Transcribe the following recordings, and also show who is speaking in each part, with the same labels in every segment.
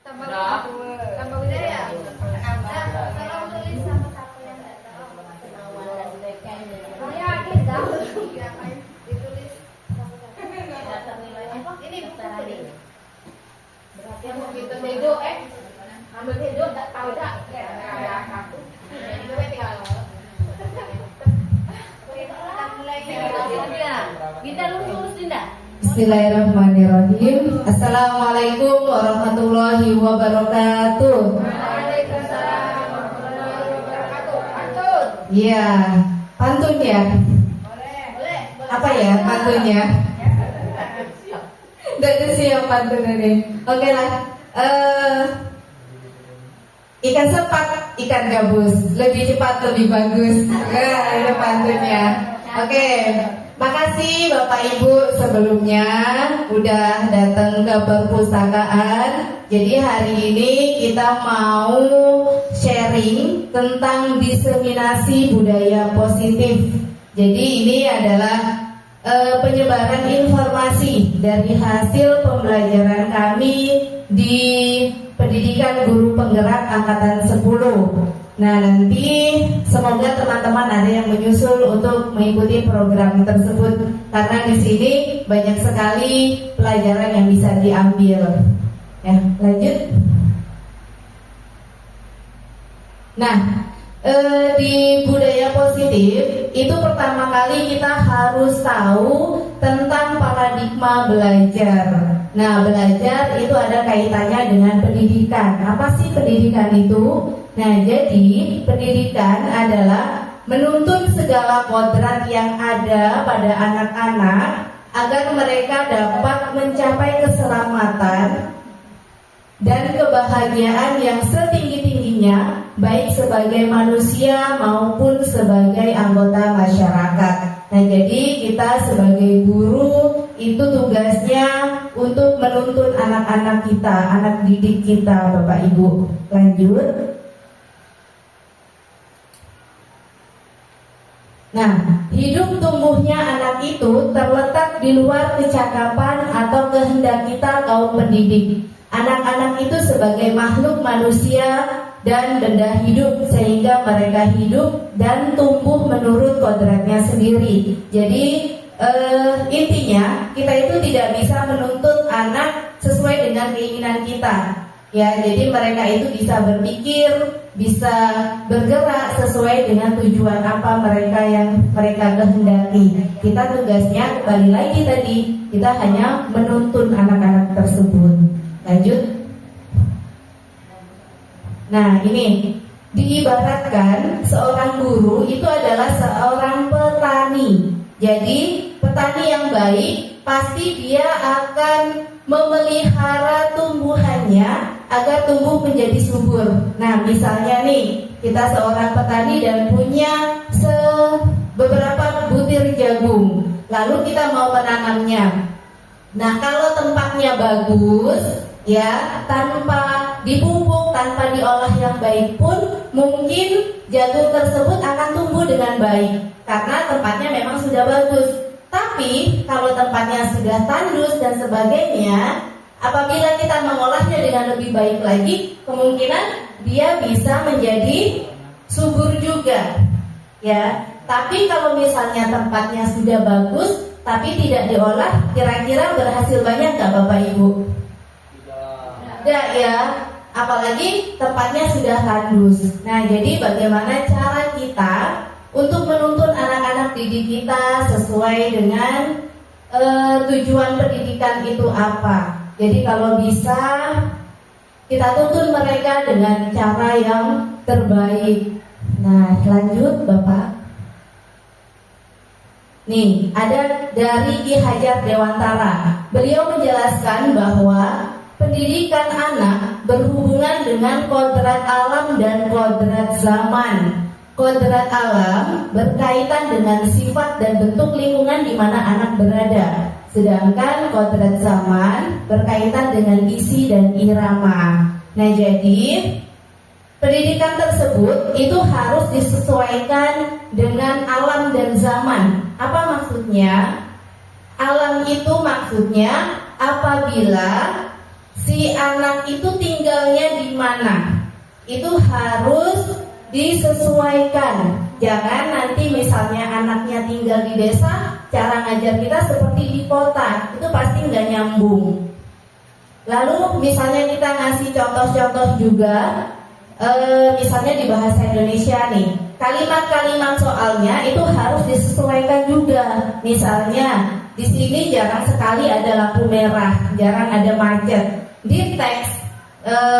Speaker 1: tambah budaya. Kalau tulis sama satu yang nggak tahu. Ditulis ini buku. Berarti mau kita bedo ambil bedo tak tahu dah. Aku.
Speaker 2: Kita lurus tidak?
Speaker 3: Bismillahirrahmanirrahim. Assalamualaikum warahmatullahi wabarakatuh.
Speaker 1: Waalaikumsalam warahmatullahi wabarakatuh. Pantun.
Speaker 3: Iya, pantun ya.
Speaker 1: Boleh.
Speaker 3: Apa ya pantunnya? Nggak ada siap pantun ini. Oke lah. Ikan sepat, ikan gabus, lebih cepat, lebih bagus. Nah, itu pantunnya. Oke. Makasih Bapak Ibu sebelumnya udah datang ke perpustakaan. Jadi hari ini kita mau sharing tentang diseminasi budaya positif. Jadi ini adalah penyebaran informasi dari hasil pembelajaran kami di Pendidikan Guru Penggerak Angkatan 10. Nah, nanti semoga teman-teman ada yang menyusul untuk mengikuti program tersebut karena di sini banyak sekali pelajaran yang bisa diambil. Ya, lanjut. Nah, di budaya positif itu pertama kali kita harus tahu tentang paradigma belajar. Nah, belajar itu ada kaitannya dengan pendidikan. Apa sih pendidikan itu? Nah, jadi pendidikan adalah menuntun segala kodrat yang ada pada anak-anak agar mereka dapat mencapai keselamatan dan kebahagiaan yang setinggi-tingginya, baik sebagai manusia maupun sebagai anggota masyarakat. Nah, jadi kita sebagai guru itu tugasnya untuk menuntun anak-anak kita, anak didik kita, Bapak Ibu. Lanjut. Nah, hidup tumbuhnya anak itu terletak di luar kecakapan atau kehendak kita kaum pendidik. Anak-anak itu sebagai makhluk manusia dan benda hidup sehingga mereka hidup dan tumbuh menurut kodratnya sendiri. Jadi intinya kita itu tidak bisa menuntut anak sesuai dengan keinginan kita. Ya, jadi mereka itu bisa berpikir, bisa bergerak sesuai dengan tujuan apa mereka yang mereka kehendaki. Kita tugasnya kembali lagi tadi, kita hanya menuntun anak-anak tersebut. Lanjut. Nah, ini diibaratkan seorang guru itu adalah seorang petani. Jadi petani yang baik pasti dia akan memelihara tumbuhannya agar tumbuh menjadi subur. Nah, misalnya nih, kita seorang petani dan punya beberapa butir jagung, lalu kita mau menanamnya. Nah, kalau tempatnya bagus, ya, tanpa dipupuk, tanpa diolah yang baik pun, mungkin jagung tersebut akan tumbuh dengan baik karena tempatnya memang sudah bagus. Tapi kalau tempatnya sudah tandus dan sebagainya, apabila kita mengolahnya dengan lebih baik lagi, kemungkinan dia bisa menjadi subur juga. Ya, tapi kalau misalnya tempatnya sudah bagus tapi tidak diolah, kira-kira berhasil banyak nggak Bapak Ibu? Tidak ya, apalagi tempatnya sudah tandus. Nah, jadi bagaimana cara kita untuk menuntun anak-anak didik kita sesuai dengan tujuan pendidikan itu apa? Jadi kalau bisa kita tuntun mereka dengan cara yang terbaik. Nah, lanjut Bapak. Nih, ada dari Ki Hajar Dewantara. Beliau menjelaskan bahwa pendidikan anak berhubungan dengan kodrat alam dan kodrat zaman. Kodrat alam berkaitan dengan sifat dan bentuk lingkungan di mana anak berada. Sedangkan kodrat zaman berkaitan dengan isi dan irama. Nah, jadi pendidikan tersebut itu harus disesuaikan dengan alam dan zaman. Apa maksudnya? Alam itu maksudnya apabila si anak itu tinggalnya di mana. Itu harus disesuaikan. Jangan nanti misalnya anaknya tinggal di desa, cara ngajar kita seperti di kota, itu pasti nggak nyambung. Lalu misalnya kita ngasih contoh-contoh juga, misalnya di bahasa Indonesia nih, kalimat-kalimat soalnya itu harus disesuaikan juga. Misalnya di sini jarang sekali ada lampu merah, jarang ada macet. Di teks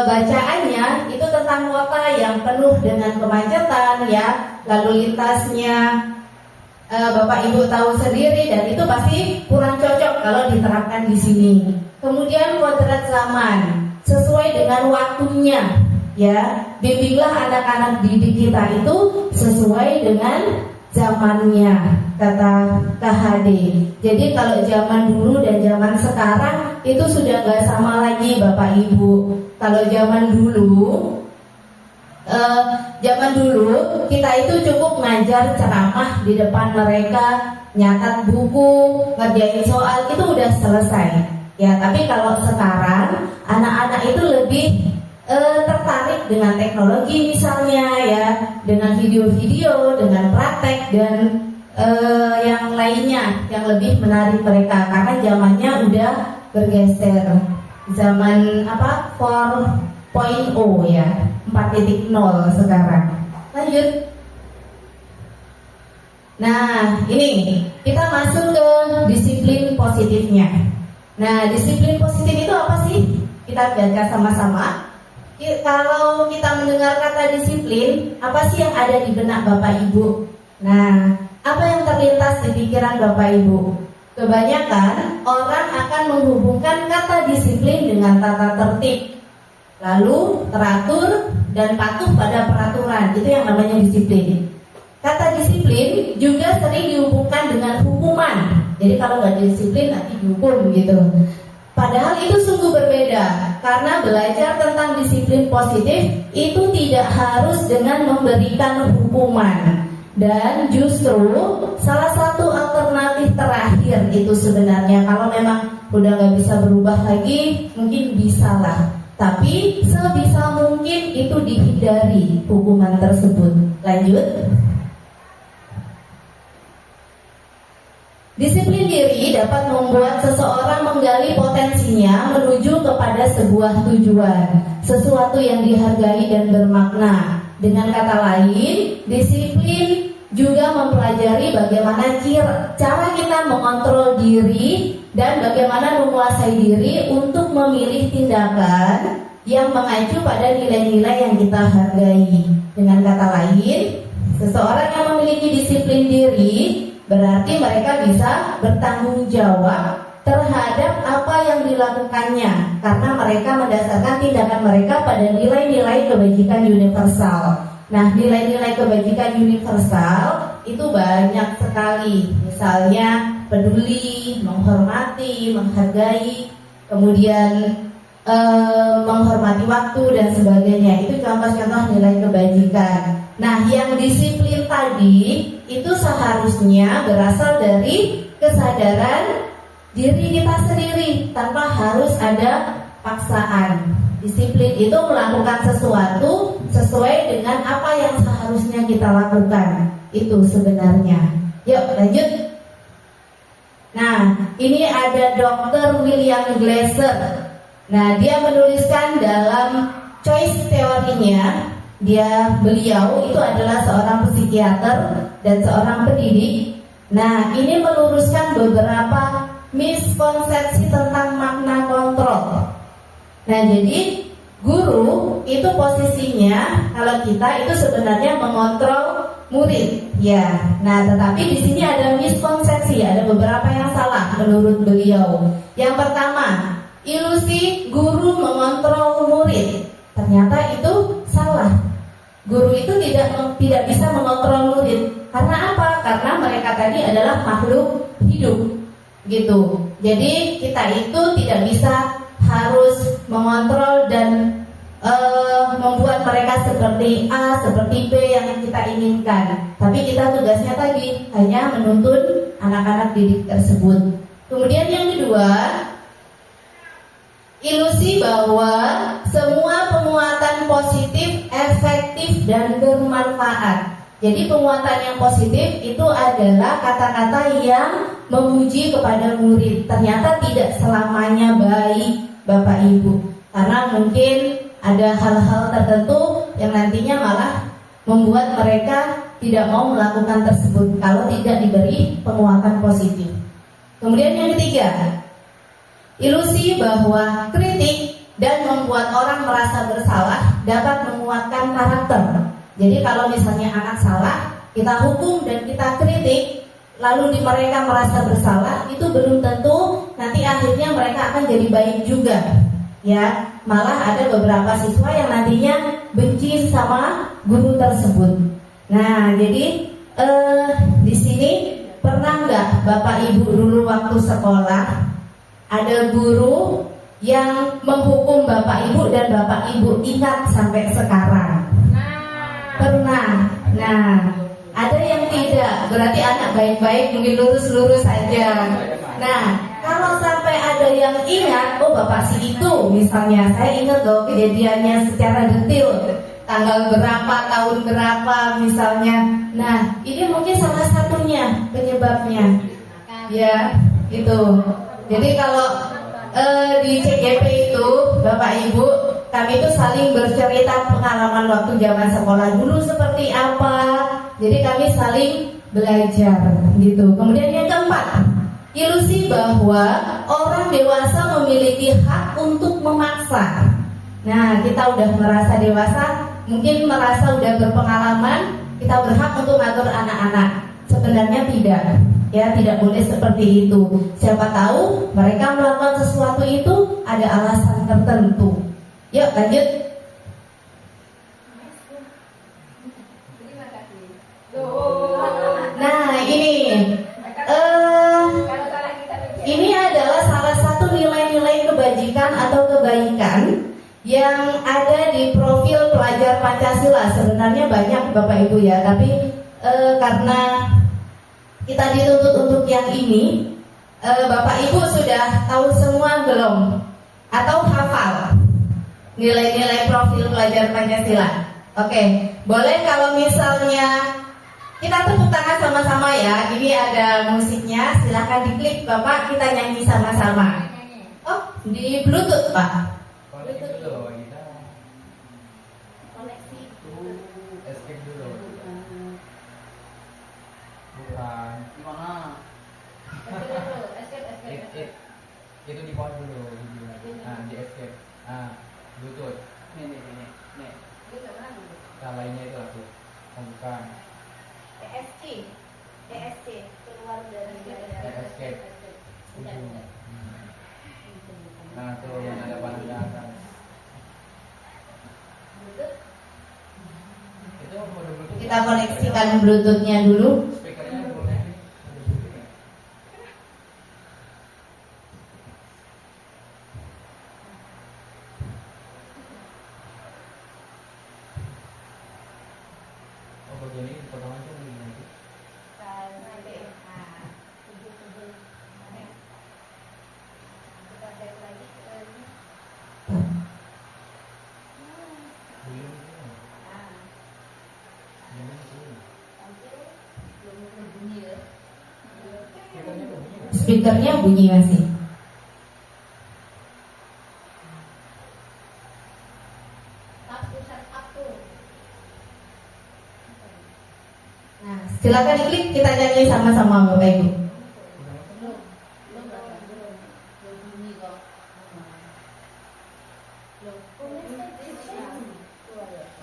Speaker 3: bacaannya itu tentang kota yang penuh dengan kemacetan ya, lalu lintasnya Bapak Ibu tahu sendiri, dan itu pasti kurang cocok kalau diterapkan di sini. Kemudian kodrat zaman sesuai dengan waktunya ya, bimbinglah anak-anak didik kita itu sesuai dengan zamannya, kata KHD. Jadi kalau zaman dulu dan zaman sekarang itu sudah gak sama lagi Bapak Ibu. Kalau zaman dulu kita itu cukup ngajar ceramah di depan mereka, nyatat buku, ngerjain soal, itu udah selesai ya. Tapi kalau sekarang anak-anak itu lebih tertarik dengan teknologi misalnya ya, dengan video-video, dengan praktek dan yang lainnya yang lebih menarik mereka, karena zamannya udah bergeser. Zaman 4.0 ya, 4.0 sekarang. Lanjut. Nah, ini kita masuk ke disiplin positifnya. Nah, disiplin positif itu apa sih? Kita baca sama-sama. Kalau kita mendengar kata disiplin, apa sih yang ada di benak Bapak Ibu? Nah, apa yang terlintas di pikiran Bapak Ibu? Kebanyakan orang akan menghubungkan kata disiplin dengan tata tertib, lalu teratur dan patuh pada peraturan. Itu yang namanya disiplin. Kata disiplin juga sering dihubungkan dengan hukuman. Jadi kalau nggak disiplin nanti dihukum gitu. Padahal itu sungguh berbeda, karena belajar tentang disiplin positif itu tidak harus dengan memberikan hukuman. Dan justru salah satu alternatif terakhir itu sebenarnya, kalau memang udah nggak bisa berubah lagi, mungkin bisa lah. Tapi sebisa mungkin itu dihindari hukuman tersebut. Lanjut. Disiplin diri dapat membuat seseorang menggali potensinya menuju kepada sebuah tujuan, sesuatu yang dihargai dan bermakna. Dengan kata lain, disiplin juga mempelajari bagaimana cara kita mengontrol diri dan bagaimana menguasai diri untuk memilih tindakan yang mengacu pada nilai-nilai yang kita hargai. Dengan kata lain, seseorang yang memiliki disiplin diri berarti mereka bisa bertanggung jawab terhadap apa yang dilakukannya, karena mereka mendasarkan tindakan mereka pada nilai-nilai kebajikan universal. Nah, nilai-nilai kebajikan universal itu banyak sekali. Misalnya peduli, menghormati, menghargai, kemudian menghormati waktu dan sebagainya. Itu contoh-contoh nilai kebajikan. Nah, yang disiplin tadi itu seharusnya berasal dari kesadaran diri kita sendiri tanpa harus ada paksaan. Disiplin itu melakukan sesuatu sesuai dengan apa yang seharusnya kita lakukan. Itu sebenarnya. Yuk lanjut. Nah, ini ada Dr. William Glasser. Nah, dia menuliskan dalam choice teorinya, beliau itu adalah seorang psikiater dan seorang pendidik. Nah, ini meluruskan beberapa miskonsepsi tentang makna kontrol. Nah, jadi guru itu posisinya kalau kita itu sebenarnya mengontrol murid, ya. Nah, tetapi di sini ada miskonsepsi, ada beberapa yang salah menurut beliau. Yang pertama, ilusi guru mengontrol murid. Ternyata itu salah. Guru itu tidak bisa mengontrol murid. Karena apa? Karena mereka tadi adalah makhluk hidup, gitu. Jadi kita itu tidak bisa harus mengontrol dan membuat mereka seperti A, seperti B yang kita inginkan. Tapi kita tugasnya tadi hanya menuntun anak-anak didik tersebut. Kemudian yang kedua, ilusi bahwa semua penguatan positif efektif dan bermanfaat. Jadi penguatan yang positif itu adalah kata-kata yang memuji kepada murid. Ternyata tidak selamanya baik, Bapak Ibu, karena mungkin ada hal-hal tertentu yang nantinya malah membuat mereka tidak mau melakukan tersebut kalau tidak diberi penguatan positif. Kemudian yang ketiga, ilusi bahwa kritik dan membuat orang merasa bersalah dapat menguatkan karakter. Jadi kalau misalnya anak salah, kita hukum dan kita kritik, lalu mereka merasa bersalah, itu belum tentu nanti akhirnya mereka akan jadi baik juga. Ya, malah ada beberapa siswa yang nantinya benci sama guru tersebut. Nah, jadi di sini pernah nggak Bapak Ibu dulu waktu sekolah ada guru yang menghukum Bapak Ibu dan Bapak Ibu ingat sampai sekarang? Pernah. Nah, ada yang tidak, berarti anak baik-baik mungkin lurus-lurus saja. Nah, kalau sampai ada yang ingat, oh Bapak si itu misalnya, saya ingat loh kejadiannya secara detail, tanggal berapa, tahun berapa misalnya. Nah, ini mungkin salah satunya penyebabnya. Ya, itu. Jadi kalau di CGP itu Bapak Ibu, kami itu saling bercerita pengalaman waktu zaman sekolah dulu seperti apa. Jadi kami saling belajar gitu. Kemudian yang keempat, ilusi bahwa orang dewasa memiliki hak untuk memaksa. Nah, kita udah merasa dewasa, mungkin merasa udah berpengalaman, kita berhak untuk mengatur anak-anak. Sebenarnya tidak. Ya, tidak boleh seperti itu. Siapa tahu mereka melakukan sesuatu itu ada alasan tertentu. Yuk lanjut. Nah ini adalah salah satu nilai-nilai kebajikan atau kebaikan yang ada di profil pelajar Pancasila. Sebenarnya banyak Bapak Ibu ya, tapi karena kita dituntut untuk yang ini, Bapak Ibu sudah tahu semua belum? Atau hafal nilai-nilai profil pelajar Pancasila? Oke, boleh kalau misalnya kita tepuk tangan sama-sama ya. Ini ada musiknya, silahkan diklik Bapak, kita nyanyi sama-sama. Oh, di Bluetooth Pak.
Speaker 4: Koneksi dulu kita.
Speaker 1: Koneksi.
Speaker 4: Escape dulu. Bukan.
Speaker 2: Gimana?
Speaker 4: Itu di pause dulu. Nah, di escape. Nah, Bluetooth.
Speaker 2: Nih.
Speaker 4: Nah, lainnya itu aku. Bukan.
Speaker 1: ESC keluar dari
Speaker 4: Escape. Nah, tuh yang ada panel di atas. Itu mode Bluetooth.
Speaker 3: Kita koneksikan Bluetoothnya dulu.
Speaker 4: Speakernya boleh. Oh, bagian ini dipotong aja nih nanti. Belum. Belum sih. Speakernya bunyi nggak?
Speaker 3: Speakernya bunyi masih. Nah, silakan diklik, kita nyanyi sama-sama Bapak Ibu.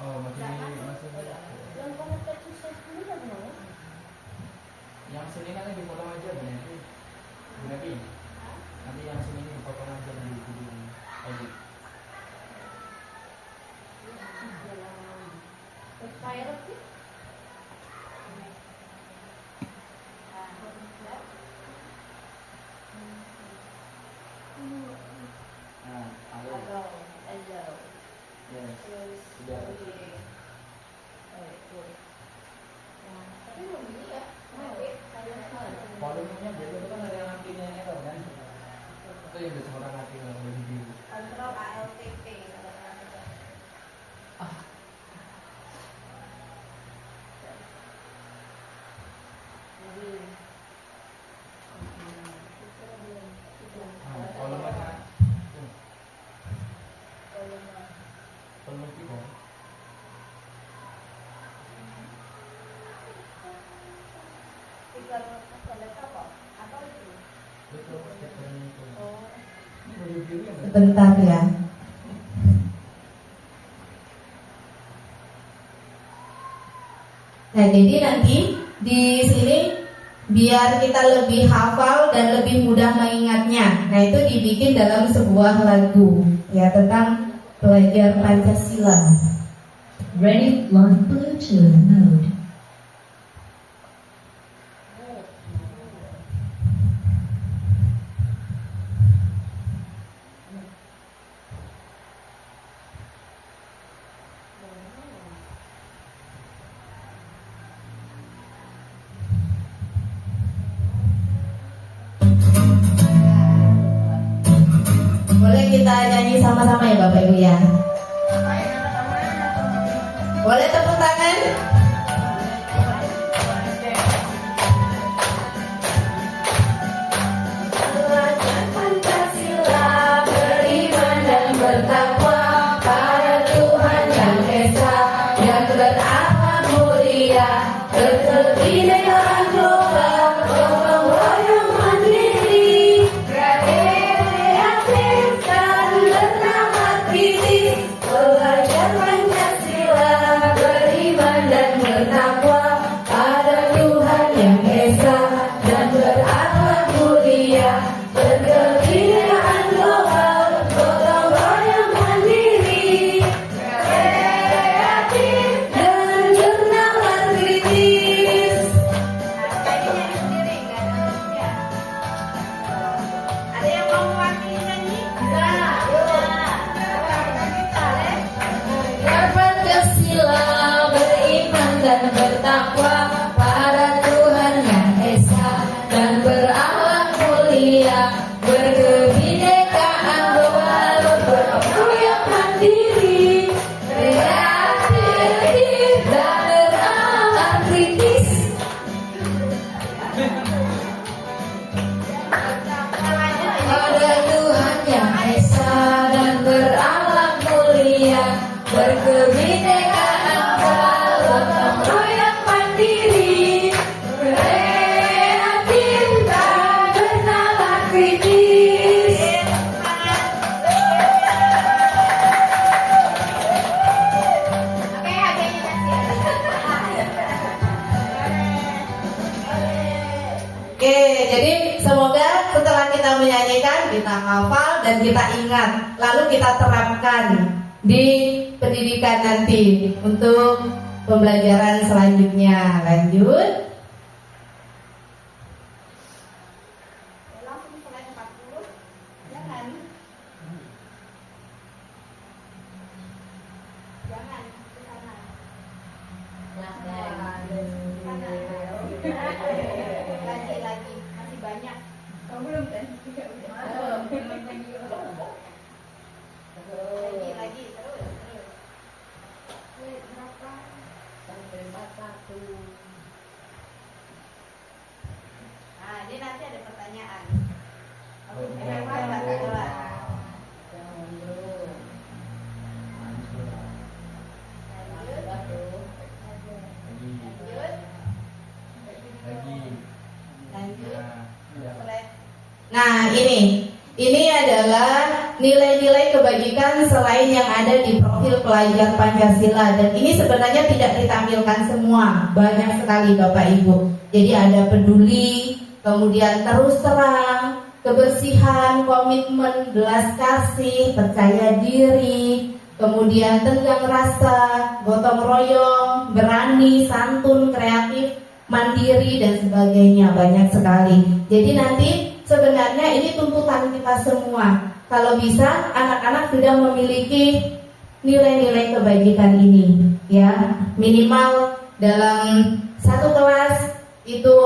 Speaker 4: Oh, masih. Yang sini nanti dipotong aja nanti. Nanti yang sini dipotong aja di video edit. Nah, halo. Yes. Sudah. Volumenya biasanya kan ada yang nantinya error kan? Itu yang disebut nanti kalau di video.
Speaker 3: bentar ya. Nah, jadi nanti di sini biar kita lebih hafal dan lebih mudah mengingatnya. Nah, itu dibikin dalam sebuah lagu ya tentang belajar Pancasila.
Speaker 5: Ready, launch Bluetooth mode.
Speaker 3: Boleh kita nyanyi sama-sama ya Bapak Ibu ya. Boleh tepuk tangan? Belajar Pancasila, beriman dan bertakwa pada Tuhan Yang Esa, yang berakhlak mulia, berkebinekaan global, gotong royong mandiri, kreatif dan bernama kritis. Belajar Pancasila, beriman dan bertakwa pada Tuhan Yang Esa, dan berakhlak mulia, berkebinekaan global, gotong royong mandiri, kreatif dan bernama kritis.
Speaker 1: Ada yang mau mewakili nyanyi? Bisa.
Speaker 3: Belajar Pancasila, beriman dan bertakwa pada Tuhan Yang Esa, dan berakhlak mulia, berkebinekaan global, gotong royong mandiri, kreatif dan berakhlak kritis. Pada Tuhan Yang Esa, dan berakhlak mulia, berkebinekaan global, gotong royong mandiri, kreatif dan bernama kritis.
Speaker 1: Oke, hadiahnya
Speaker 3: Oke, jadi semoga setelah kita menyanyikan, kita hafal dan kita ingat, lalu kita terapkan di pendidikan nanti untuk pembelajaran selanjutnya. Lanjut.
Speaker 1: langsung slide 40. Jangan. Jangan ke sana. Lagi, masih banyak. Oh, belum kan? Lagi, terus. Berapa? Nah, ini nanti ada pertanyaan. Kenapa tak keluar? Lanjut. Slide.
Speaker 3: Nah, ini adalah nilai-nilai kebajikan selain yang ada di profil pelajar Pancasila, dan ini sebenarnya tidak ditampilkan semua, banyak sekali Bapak Ibu. Jadi ada peduli, kemudian terus terang, kebersihan, komitmen, belas kasih, percaya diri, kemudian tenggang rasa, gotong royong, berani, santun, kreatif, mandiri, dan sebagainya. Banyak sekali. Jadi nanti sebenarnya ini tuntutan kita semua. Kalau bisa anak-anak sudah memiliki nilai-nilai kebajikan ini, ya minimal dalam satu kelas itu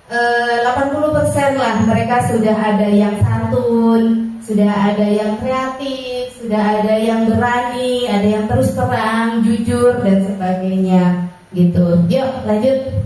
Speaker 3: 80% lah mereka sudah ada yang santun, sudah ada yang kreatif, sudah ada yang berani, ada yang terus terang, jujur, dan sebagainya gitu. Yuk lanjut.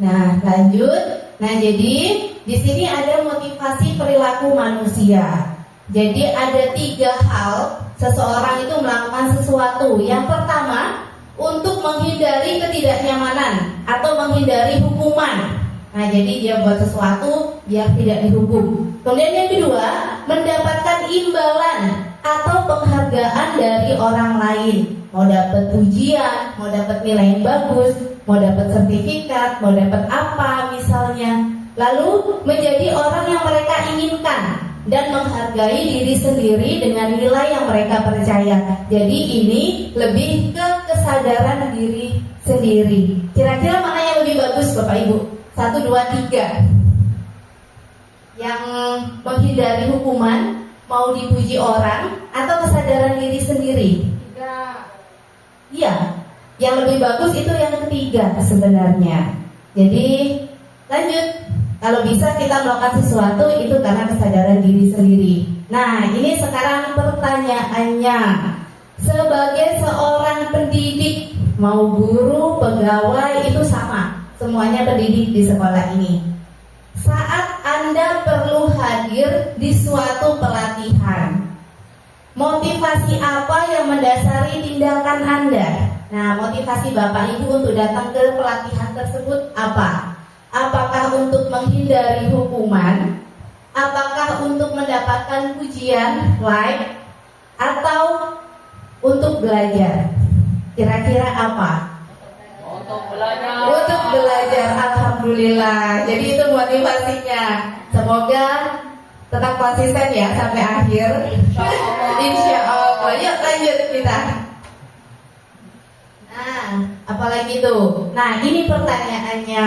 Speaker 3: Nah lanjut. Nah jadi di sini ada motivasi perilaku manusia. Jadi ada 3 hal seseorang itu melakukan sesuatu. Yang pertama, untuk menghindari ketidaknyamanan atau menghindari hukuman. Nah jadi dia buat sesuatu biar tidak dihukum. Kemudian yang kedua, mendapatkan imbalan atau penghargaan dari orang lain. Mau dapat pujian, mau dapat nilai yang bagus, mau dapat sertifikat, mau dapat apa misalnya. Lalu menjadi orang yang mereka inginkan dan menghargai diri sendiri dengan nilai yang mereka percaya. Jadi ini lebih ke kesadaran diri sendiri. Kira-kira mana yang lebih bagus Bapak Ibu? 1, 2, 3. Yang menghindari hukuman, mau dipuji orang, atau kesadaran diri sendiri?
Speaker 1: 3.
Speaker 3: Iya, yang lebih bagus itu yang ketiga sebenarnya. Jadi lanjut, kalau bisa kita melakukan sesuatu itu karena kesadaran diri sendiri. Nah, ini sekarang pertanyaannya. Sebagai seorang pendidik, mau guru, pegawai itu sama, semuanya pendidik di sekolah ini. Saat Anda perlu hadir di suatu pelatihan, motivasi apa yang mendasari tindakan Anda? Nah, motivasi Bapak Ibu untuk datang ke pelatihan tersebut apa? Apakah untuk menghindari hukuman? Apakah untuk mendapatkan pujian, like? Atau untuk belajar? Kira-kira apa?
Speaker 2: Untuk belajar.
Speaker 3: Untuk belajar, alhamdulillah. Jadi itu motivasinya. Semoga tetap konsisten ya sampai akhir. Insya Allah. Yuk lanjut kita. Nah, apalagi tuh? Nah, ini pertanyaannya.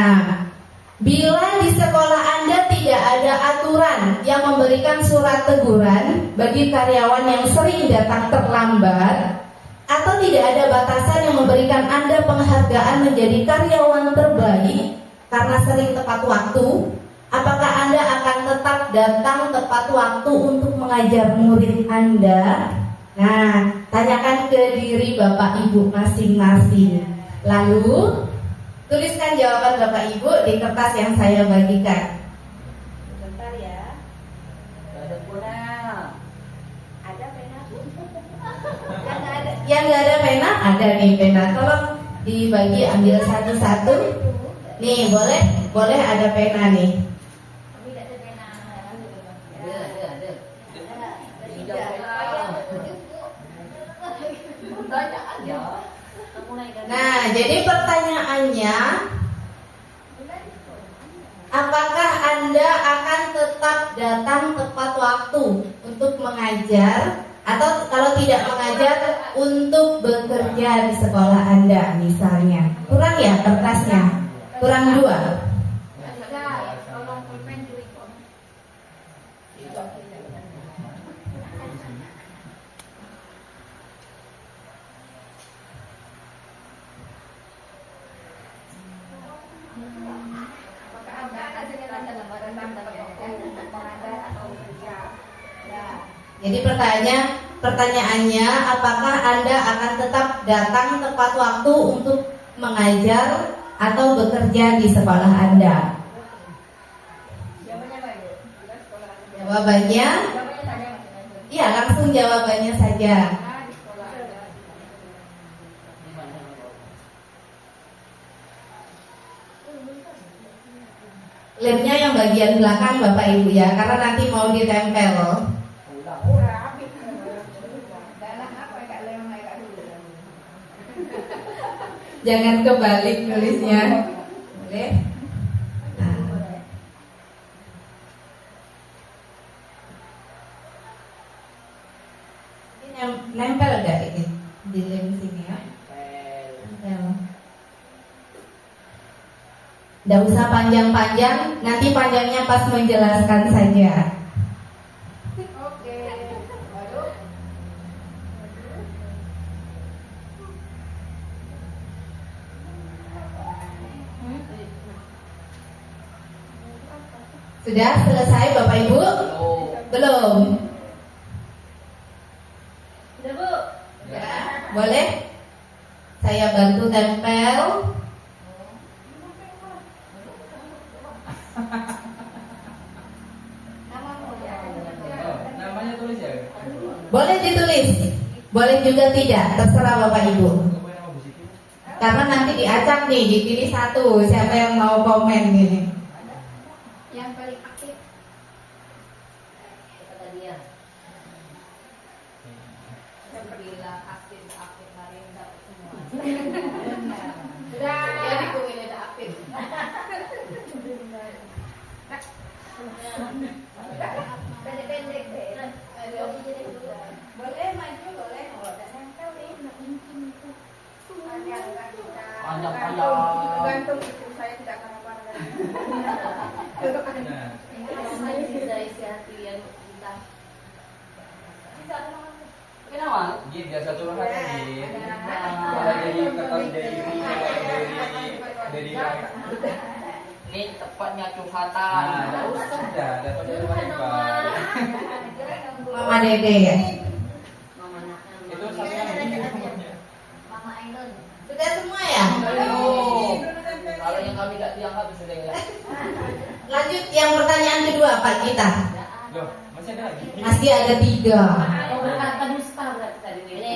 Speaker 3: Bila di sekolah Anda tidak ada aturan yang memberikan surat teguran bagi karyawan yang sering datang terlambat, atau tidak ada batasan yang memberikan Anda penghargaan menjadi karyawan terbaik karena sering tepat waktu, apakah Anda akan tetap datang tepat waktu untuk mengajar murid Anda? Nah, tanyakan ke diri Bapak Ibu masing-masing. Lalu tuliskan jawaban Bapak Ibu di kertas yang saya bagikan.
Speaker 2: Bentar ya. Ada pena. Ada pena?
Speaker 3: Yang nggak ada pena, ada nih pena. Tolong dibagi, ambil satu-satu. Nih, boleh ada pena nih.
Speaker 1: Kami tidak ada pena.
Speaker 2: Ada.
Speaker 1: Banyak aja.
Speaker 3: Nah, jadi pertanyaannya, apakah Anda akan tetap datang tepat waktu untuk mengajar, atau kalau tidak mengajar untuk bekerja di sekolah Anda misalnya? Kurang ya kertasnya? Kurang 2.
Speaker 1: Tolong pulpen dulu. Apakah Anda akan datang lembaran untuk mengajar atau bekerja? Ya.
Speaker 3: Jadi pertanyaannya, apakah Anda akan tetap datang tepat waktu untuk mengajar atau bekerja di sekolah Anda?
Speaker 1: Jawabannya apa Ibu? Sekolah.
Speaker 3: Jawabannya,
Speaker 1: Jawabannya saja masing-masing.
Speaker 3: iya langsung jawabannya saja.
Speaker 1: Nah, di sekolah ada.
Speaker 3: Lemnya yang bagian belakang Bapak Ibu ya, karena nanti mau ditempel.
Speaker 1: Udah habis. Dalam apa Kak Lem Kak dulu?
Speaker 3: Jangan kebalik nulisnya. Boleh? Nah. Ini nempel enggak ini di lem sini ya? Nempel. Nggak usah panjang-panjang, nanti panjangnya pas menjelaskan saja.
Speaker 1: Oke. Baru.
Speaker 3: Sudah selesai Bapak Ibu? Belum?
Speaker 2: Sudah Bu.
Speaker 3: Sudah? Boleh? Saya bantu tempel.
Speaker 4: Namanya tulis ya?
Speaker 3: Boleh ditulis, boleh juga tidak, terserah Bapak Ibu.
Speaker 4: Apa nama Bu Siti?
Speaker 3: Karena nanti diacak nih, dipilih satu, siapa yang mau komen gini.
Speaker 1: Yang paling aktif.
Speaker 2: Kata dia.
Speaker 1: Sudah.
Speaker 2: Jadi kumile dah apit.
Speaker 1: Pendek-pendek deh.
Speaker 2: Boleh maju, boleh. Oh, tak nempel nih.
Speaker 4: Panjang-panjang.
Speaker 1: Gantung itu saya tidak karang-karang.
Speaker 4: Nah,
Speaker 2: Semuanya bisa isi hati yang kita. Kenapa?
Speaker 4: Git biasa curhat Git.
Speaker 1: Ada.
Speaker 4: Ada dari kertas dari
Speaker 2: Ini tepatnya
Speaker 4: Nah,
Speaker 2: curhatan.
Speaker 4: enggak usah dah, dapat dari Pak.
Speaker 3: Mama Dede ya.
Speaker 2: Mama nak.
Speaker 4: Itu satunya nomornya.
Speaker 2: Mama Ainun.
Speaker 3: Sudah semua ya?
Speaker 2: Belum. Kalau yang kami tidak dianggap sudah ya.
Speaker 3: Lanjut yang pertanyaan kedua Pak kita.
Speaker 4: Loh, masih ada lagi?
Speaker 3: Masih ada 3.
Speaker 2: Kau berkata dusta berarti tadi. Ini.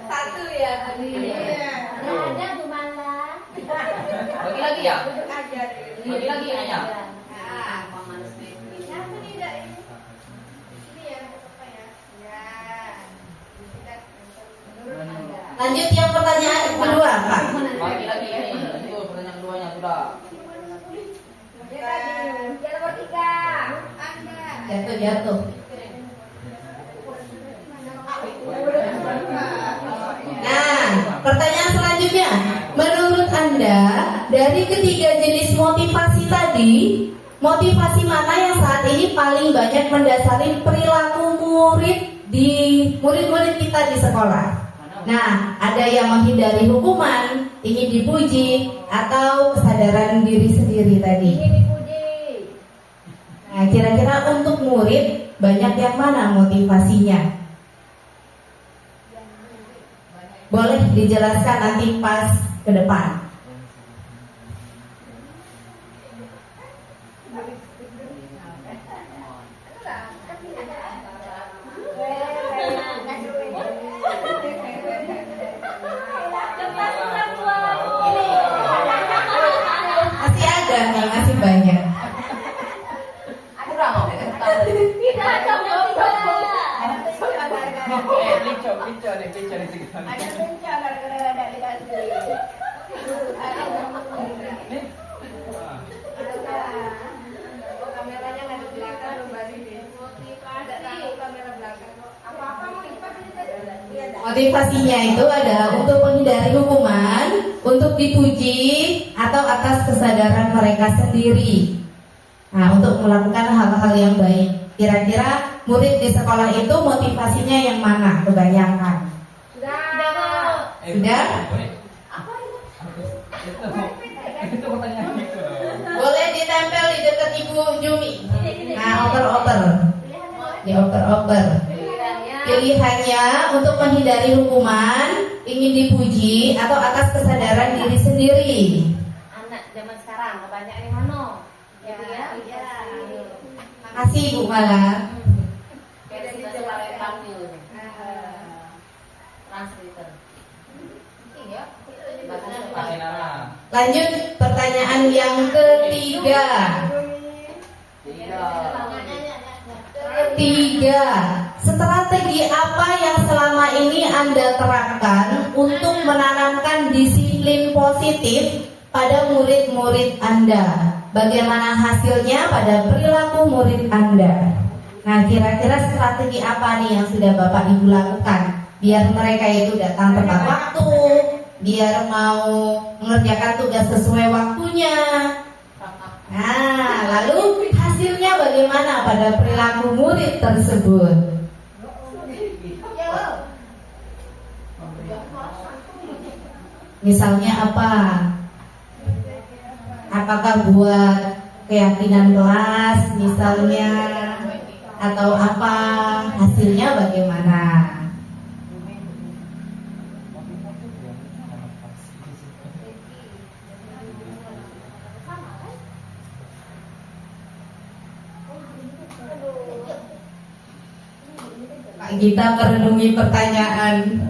Speaker 1: Satu ya tadi.
Speaker 2: Ada tuh malah. Bagi lagi ya? Bagi lagi nanya. Mama Nusri.
Speaker 1: Siapa nih Dak? Ini ya, apa ya? Ya. Menurut Anda.
Speaker 3: Lanjut yang pertanyaan kedua Pak.
Speaker 2: Bagi lagi ini. Itu pertanyaan keduanya sudah.
Speaker 1: Yang nomor 3. Anda.
Speaker 3: Jatuh. Nah, pertanyaan selanjutnya. Menurut Anda, dari ketiga jenis motivasi tadi, motivasi mana yang saat ini paling banyak mendasari perilaku murid-murid kita di sekolah? Nah, ada yang menghindari hukuman, ingin dipuji, atau kesadaran diri sendiri tadi.
Speaker 1: Ini dipuji.
Speaker 3: Nah, kira-kira untuk murid banyak yang mana motivasinya? Boleh dijelaskan nanti pas ke depan. Masih ada nih, masih banyak.
Speaker 2: Kurang kok.
Speaker 1: Tidak ada motivasi.
Speaker 4: Licau deh sekitar.
Speaker 1: Ada bencana gara-gara ada dikasih. Kameranya nggak di belakang, baru di motivasi. Kamera belakang. Apa-apa motivasi tadi?
Speaker 3: Motivasinya itu adalah untuk menghindari hukuman, untuk dipuji, atau atas kesadaran mereka sendiri. Nah, untuk melakukan hal-hal yang baik. Kira-kira murid di sekolah itu motivasinya yang mana? Kebanyakan.
Speaker 1: Sudah.
Speaker 3: Sudah?
Speaker 1: Apa itu?
Speaker 4: Itu pertanyaan itu loh.
Speaker 3: Boleh ditempel di dekat Ibu Jumi. Nah, oper-oper. Dioper-oper. Pilihannya untuk menghindari hukuman, ingin dipuji, atau atas kesadaran diri sendiri.
Speaker 2: Anak zaman sekarang kebanyakan yang mana? Gitu ya?
Speaker 1: Iya.
Speaker 3: Makasih Bu Mala.
Speaker 2: Kayak kita sebagai panggil. Translator.
Speaker 1: Iya.
Speaker 4: Kasih nama.
Speaker 3: Lanjut pertanyaan yang ketiga. Ketiga, strategi apa yang selama ini Anda terapkan untuk menanamkan disiplin positif pada murid-murid Anda? Bagaimana hasilnya pada perilaku murid Anda? Nah, kira-kira strategi apa nih yang sudah Bapak Ibu lakukan biar mereka itu datang tepat waktu, biar mau mengerjakan tugas sesuai waktunya? Nah, lalu hasilnya bagaimana pada perilaku murid tersebut? Misalnya apa? Apakah buat keyakinan kelas misalnya, atau apa? Hasilnya bagaimana? Pak Gita merenungi pertanyaan.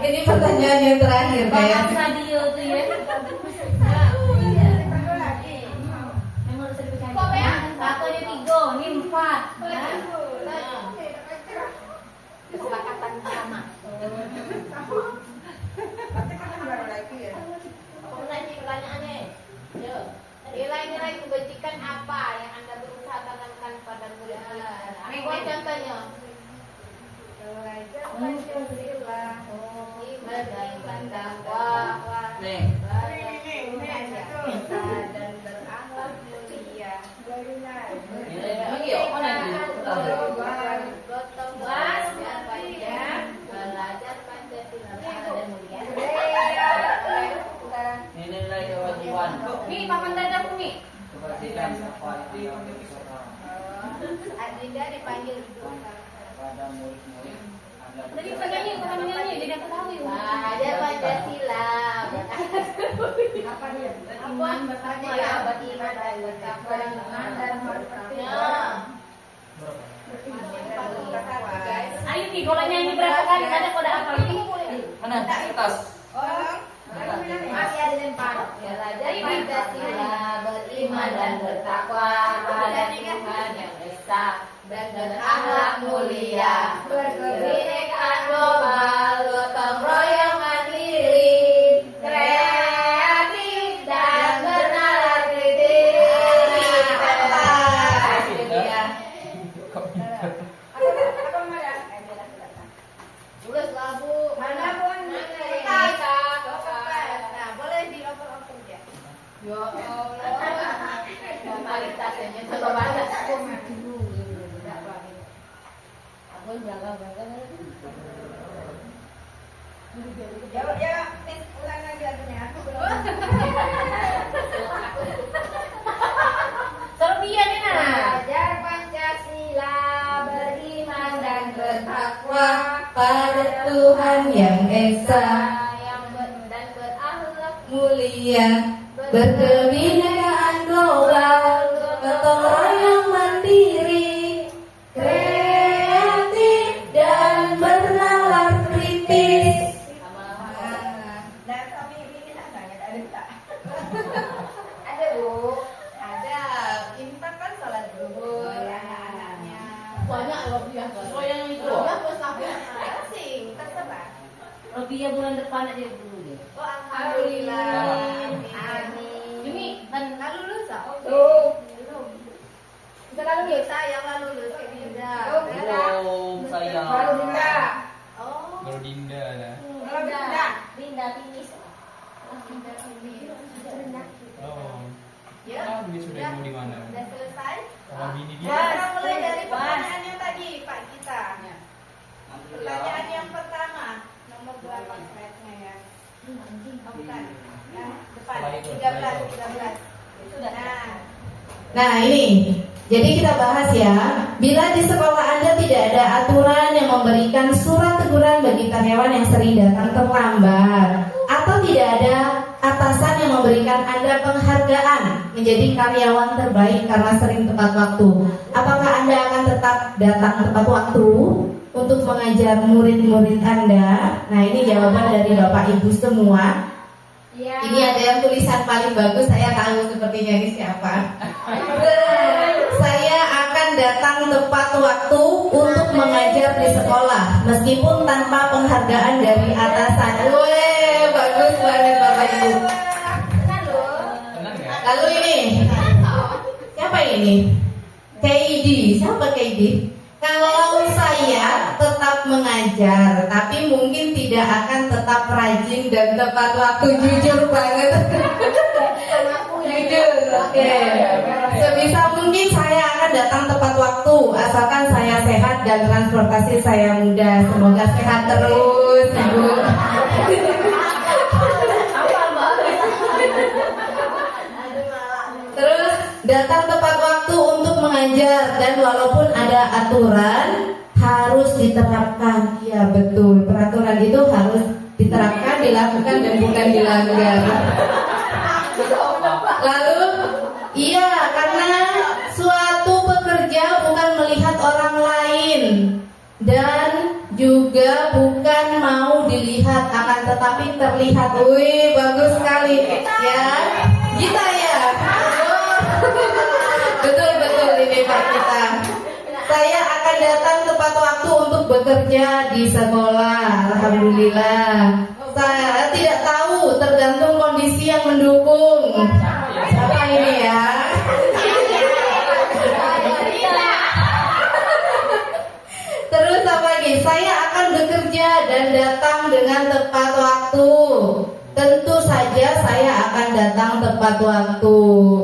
Speaker 3: Ini pertanyaan yang terakhir
Speaker 2: Bahas
Speaker 3: kayak.
Speaker 2: radio tuh ya. Memang harus dipercaya.
Speaker 1: Kok, Bea?
Speaker 2: Satu aja 3, ini 4.
Speaker 1: Kesepakatan sama. Pertanyaannya, yo, nilai-nilai kebajikan apa yang Anda berusaha tanamkan pada murid-murid? Apa contohnya? Belajar Pancasila, ibadah dan dakwah,
Speaker 4: Nih.
Speaker 1: dan berakhlak mulia. Gotong belajar Pancasila dan mulia.
Speaker 4: Ini nilai kewajiban.
Speaker 2: Nih, papan dadaku nih.
Speaker 4: Kebajikan apa yang Anda berusaha
Speaker 1: Adinda dipanggil dulu.
Speaker 4: pada murid-murid Anda
Speaker 2: Tadi
Speaker 4: berusaha.
Speaker 2: bukan nyanyi, jadi aku tahu ya.
Speaker 1: Belajar Pancasila.
Speaker 2: Apa dia?
Speaker 1: Beriman bertakwa, beriman dan bertakwa, beriman dan bertakwa. Guys,
Speaker 2: Ayo nih, kalau nyanyi berapa kali ada kode apa ini?
Speaker 4: Mana? Atas.
Speaker 1: masih ada lempar. Belajar Pancasila, beriman dan bertakwa pada Tuhan yang Esa dan berakhlak mulia. Kebinekaan global, gotong royong mandiri, kreatif dan bernalar kritis. Itu dia. Tulis lagu mana pun kita. Nah, boleh dioper-oper ya. Ya Allah. Kualitasnya coba baca. Aku jaga banget. Ya, ulang lagi lagunya. Aku belum.
Speaker 2: Serbia nih nah.
Speaker 1: Belajar Pancasila, beriman dan bertakwa
Speaker 3: Pada Tuhan yang Esa
Speaker 1: dan berakhlak
Speaker 3: mulia, berkebinekaan global, gotong royong mandiri, kreatif dan bernalar kritis.
Speaker 1: Dan kami ini ada ada Bu, ada Intan kan salat zuhur anak-anaknya banyak loh biasa.
Speaker 2: Oh, yang itu.
Speaker 1: Banyak plus sampai sing tersebar.
Speaker 2: Robia bulan depan aja dulu deh.
Speaker 1: Oh alhamdulillah. Amin.
Speaker 2: Ini kan
Speaker 1: Nggak lulus ah? Belum. Sudah lulus yang lalu lulus ke Dinda.
Speaker 4: Belum sayang.
Speaker 1: Baru Dinda. Oh.
Speaker 4: Baru Dinda lah.
Speaker 1: Baru Dinda.
Speaker 2: Dinda finish.
Speaker 1: Dinda ini.
Speaker 4: Oh.
Speaker 1: Ya.
Speaker 4: Ah, ini sudah mau di mana?
Speaker 1: Sudah selesai.
Speaker 4: Sama bini dia.
Speaker 1: Sekarang mulai dari pertanyaan yang tadi Pak kita. Pertanyaan yang pertama, nomor berapa slide-nya ya? Oh, bukan. Yang depan
Speaker 4: Setelah itu,
Speaker 1: 13. Sudah.
Speaker 3: Nah ini, jadi kita bahas ya. Bila di sekolah Anda tidak ada aturan yang memberikan surat teguran bagi karyawan yang sering datang terlambat, atau tidak ada atasan yang memberikan Anda penghargaan menjadi karyawan terbaik karena sering tepat waktu, apakah Anda akan tetap datang tepat waktu untuk mengajar murid-murid Anda? Nah ini jawaban dari Bapak Ibu semua.
Speaker 1: Ya.
Speaker 3: Ini ada yang tulisan paling bagus, saya tahu sepertinya ini siapa. Saya akan datang tepat waktu untuk mengajar di sekolah, meskipun tanpa penghargaan dari atasan. Weh, bagus banget Bapak Ibu.
Speaker 4: Tenang ya?
Speaker 3: Lalu ini, siapa ini? KD, siapa KD? Kalau saya tetap mengajar, tapi mungkin tidak akan tetap rajin dan tepat waktu. Jujur banget. Jujur, oke. Sebisa mungkin saya akan datang tepat waktu, asalkan saya sehat dan transportasi saya mudah. Semoga sehat terus, Ibu. Terus datang tepat waktu untuk mengajar, dan walaupun ada aturan harus diterapkan. Ya betul, peraturan itu harus diterapkan, dilakukan dan bukan dilanggar. Lalu iya, karena suatu pekerja bukan melihat orang lain dan juga bukan mau dilihat terlihat. Wih, bagus sekali. Ya, Gita ya. Betul ini Pak Gita. Saya akan datang tepat waktu untuk bekerja di sekolah. Alhamdulillah. Saya tidak tahu, tergantung kondisi yang mendukung. Siapa ini ya? Terus apa lagi? Saya akan bekerja dan datang dengan tepat waktu. Tentu saja saya akan datang tepat waktu.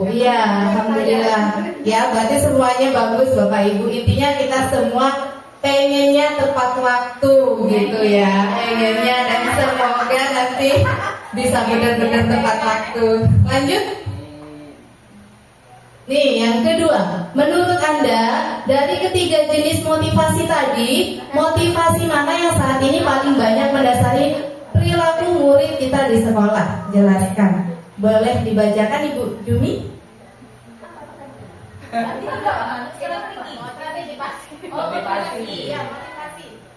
Speaker 3: Iya, alhamdulillah. Ya, berarti semuanya bagus Bapak Ibu. Intinya kita semua pengennya tepat waktu gitu ya. Pengennya, dan semoga nanti bisa benar-benar tepat waktu. Lanjut. Nih, yang kedua, menurut Anda dari ketiga jenis motivasi tadi, motivasi mana yang saat ini paling banyak mendasari perilaku murid kita di sekolah? Jelaskan. Boleh dibacakan Ibu Jumi?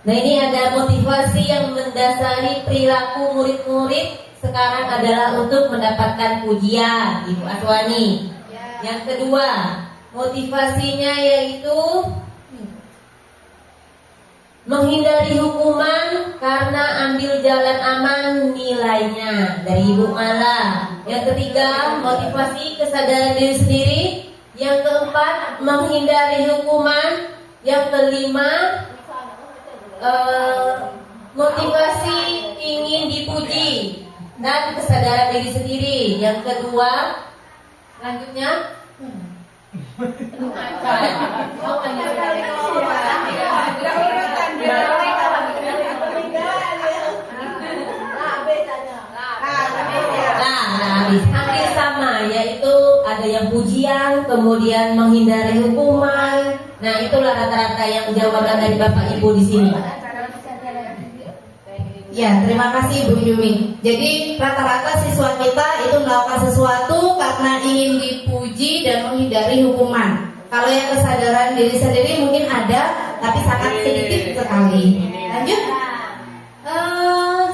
Speaker 2: Nah, ini ada motivasi yang mendasari perilaku murid-murid sekarang adalah untuk mendapatkan pujian, Ibu Aswani. Yang kedua, motivasinya yaitu menghindari hukuman karena ambil jalan aman nilainya, dari Ibu Mala. Yang ketiga, motivasi kesadaran diri sendiri. Yang keempat, menghindari hukuman. Yang kelima, motivasi ingin dipuji dan kesadaran diri sendiri. Yang kedua, selanjutnya hampir sama, yaitu ada yang pujian, kemudian menghindari hukuman. Nah, itulah rata-rata yang jawaban dari Bapak Ibu di sini.
Speaker 3: Ya, terima kasih Ibu Jumi. Jadi rata-rata siswa kita itu melakukan sesuatu karena ingin dipuji dan menghindari hukuman. Kalau yang kesadaran diri sendiri mungkin ada, tapi sangat sedikit sekali. Lanjut.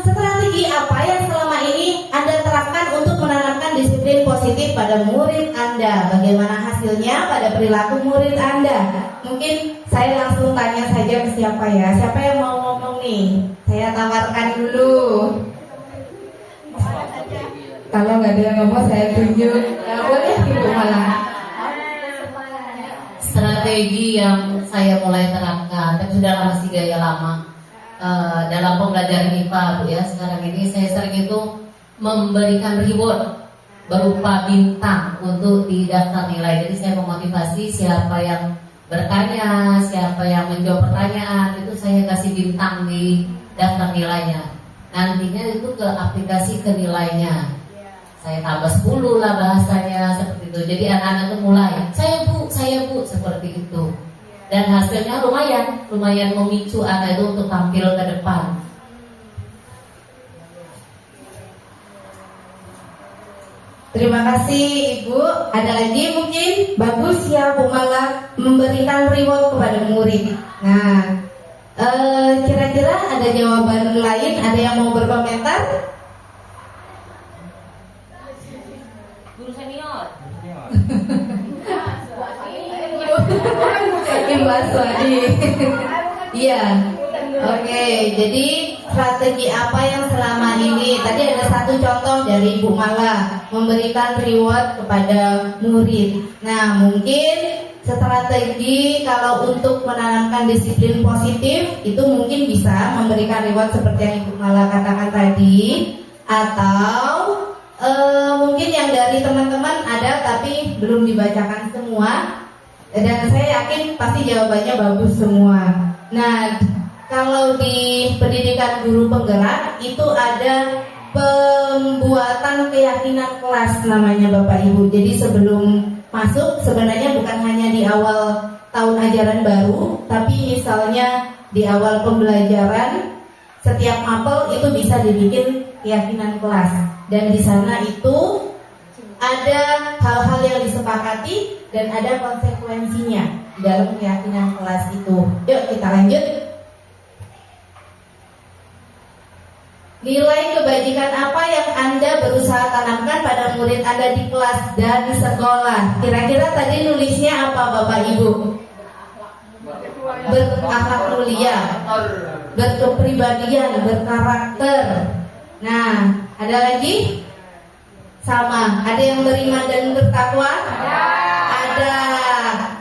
Speaker 3: Strategi apa yang selama ini Anda terapkan untuk menanamkan disiplin positif pada murid Anda? Bagaimana hasilnya pada perilaku murid Anda? Mungkin saya langsung tanya saja ke siapa ya. Siapa yang mau ngomong nih? Saya tawarkan dulu. Kalau nggak ada yang ngomong, saya tunjuk. Nggak boleh gitu malah.
Speaker 2: Strategi yang saya mulai terapkan, tapi sudah masih gaya lama dalam pembelajaran IPA, Bu ya. Sekarang ini saya sering itu memberikan reward berupa bintang untuk di daftar nilai. Jadi saya memotivasi siapa yang bertanya, siapa yang menjawab pertanyaan, itu saya kasih bintang di daftar nilainya. Nantinya itu ke aplikasi ke nilainya. Saya tambah 10 lah bahasanya seperti itu. Jadi anak-anak itu mulai, saya bu, seperti itu. Dan hasilnya lumayan memicu anak itu untuk tampil ke depan.
Speaker 3: Terima kasih Ibu. Ada lagi mungkin? Bagus ya Bu Mala memberikan reward kepada murid. Nah, kira-kira ada jawaban lain? Ada yang mau berkomentar?
Speaker 2: Guru senior.
Speaker 3: Ibu Aswadi. Iya. Oke, jadi strategi apa yang selama ini? Tadi ada satu contoh dari Ibu Mala, memberikan reward kepada murid. Nah, mungkin strategi kalau untuk menanamkan disiplin positif itu mungkin bisa memberikan reward seperti yang Ibu Mala katakan tadi, atau mungkin yang dari teman-teman ada tapi belum dibacakan semua, dan saya yakin pasti jawabannya bagus semua. Nah, kalau di pendidikan guru penggerak itu ada pembuatan keyakinan kelas namanya Bapak Ibu. Jadi sebelum masuk sebenarnya bukan hanya di awal tahun ajaran baru, tapi misalnya di awal pembelajaran setiap mapel itu bisa dibikin keyakinan kelas. Dan di sana itu ada hal-hal yang disepakati dan ada konsekuensinya di dalam keyakinan kelas itu. Yuk kita lanjut. Nilai kebajikan apa yang Anda berusaha tanamkan pada murid Anda di kelas dan di sekolah? Kira-kira tadi nulisnya apa Bapak Ibu? Berakhlak mulia, berkepribadian, berkarakter. Nah, ada lagi? Sama, ada yang beriman dan bertakwa? Ada.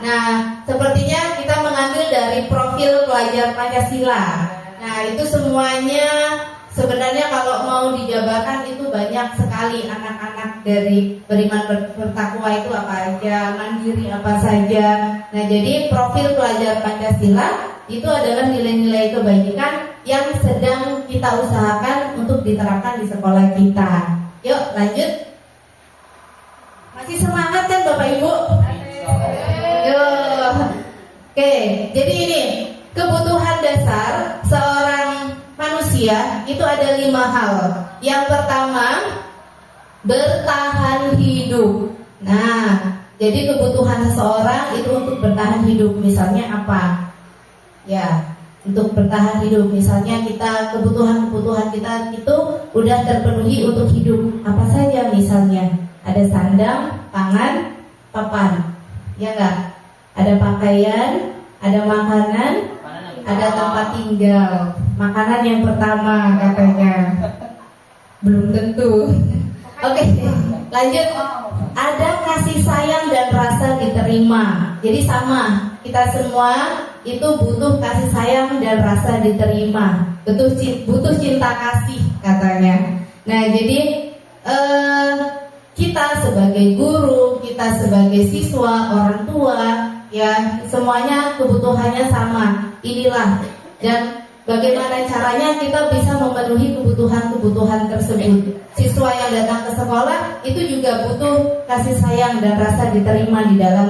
Speaker 3: Nah, sepertinya kita mengambil dari profil pelajar Pancasila. Nah, itu semuanya sebenarnya kalau mau dijabarkan itu banyak sekali anak-anak dari beriman bertakwa itu apa aja, mandiri apa saja. Nah, jadi profil pelajar Pancasila itu adalah nilai-nilai kebajikan yang sedang kita usahakan untuk diterapkan di sekolah kita. Yuk lanjut. Masih semangat kan Bapak Ibu? Yuk. Oke, jadi ini kebutuhan dasar seorang manusia itu ada 5 hal. Yang pertama, bertahan hidup. Nah, jadi kebutuhan seseorang itu untuk bertahan hidup. Misalnya apa? Ya, untuk bertahan hidup. Misalnya kita kebutuhan kita itu udah terpenuhi untuk hidup. Apa saja misalnya? Ada sandang, pangan, papan. Ya enggak? Ada pakaian, ada makanan, ada tempat tinggal. Makanan yang pertama katanya. Belum tentu. Oke, lanjut. Ada kasih sayang dan rasa diterima. Jadi sama, kita semua itu butuh kasih sayang dan rasa diterima. Butuh cinta kasih katanya. Nah, jadi kita sebagai guru, kita sebagai siswa, orang tua, ya semuanya kebutuhannya sama. Inilah, dan bagaimana caranya kita bisa memenuhi kebutuhan-kebutuhan tersebut. Siswa yang datang ke sekolah itu juga butuh kasih sayang dan rasa diterima di dalam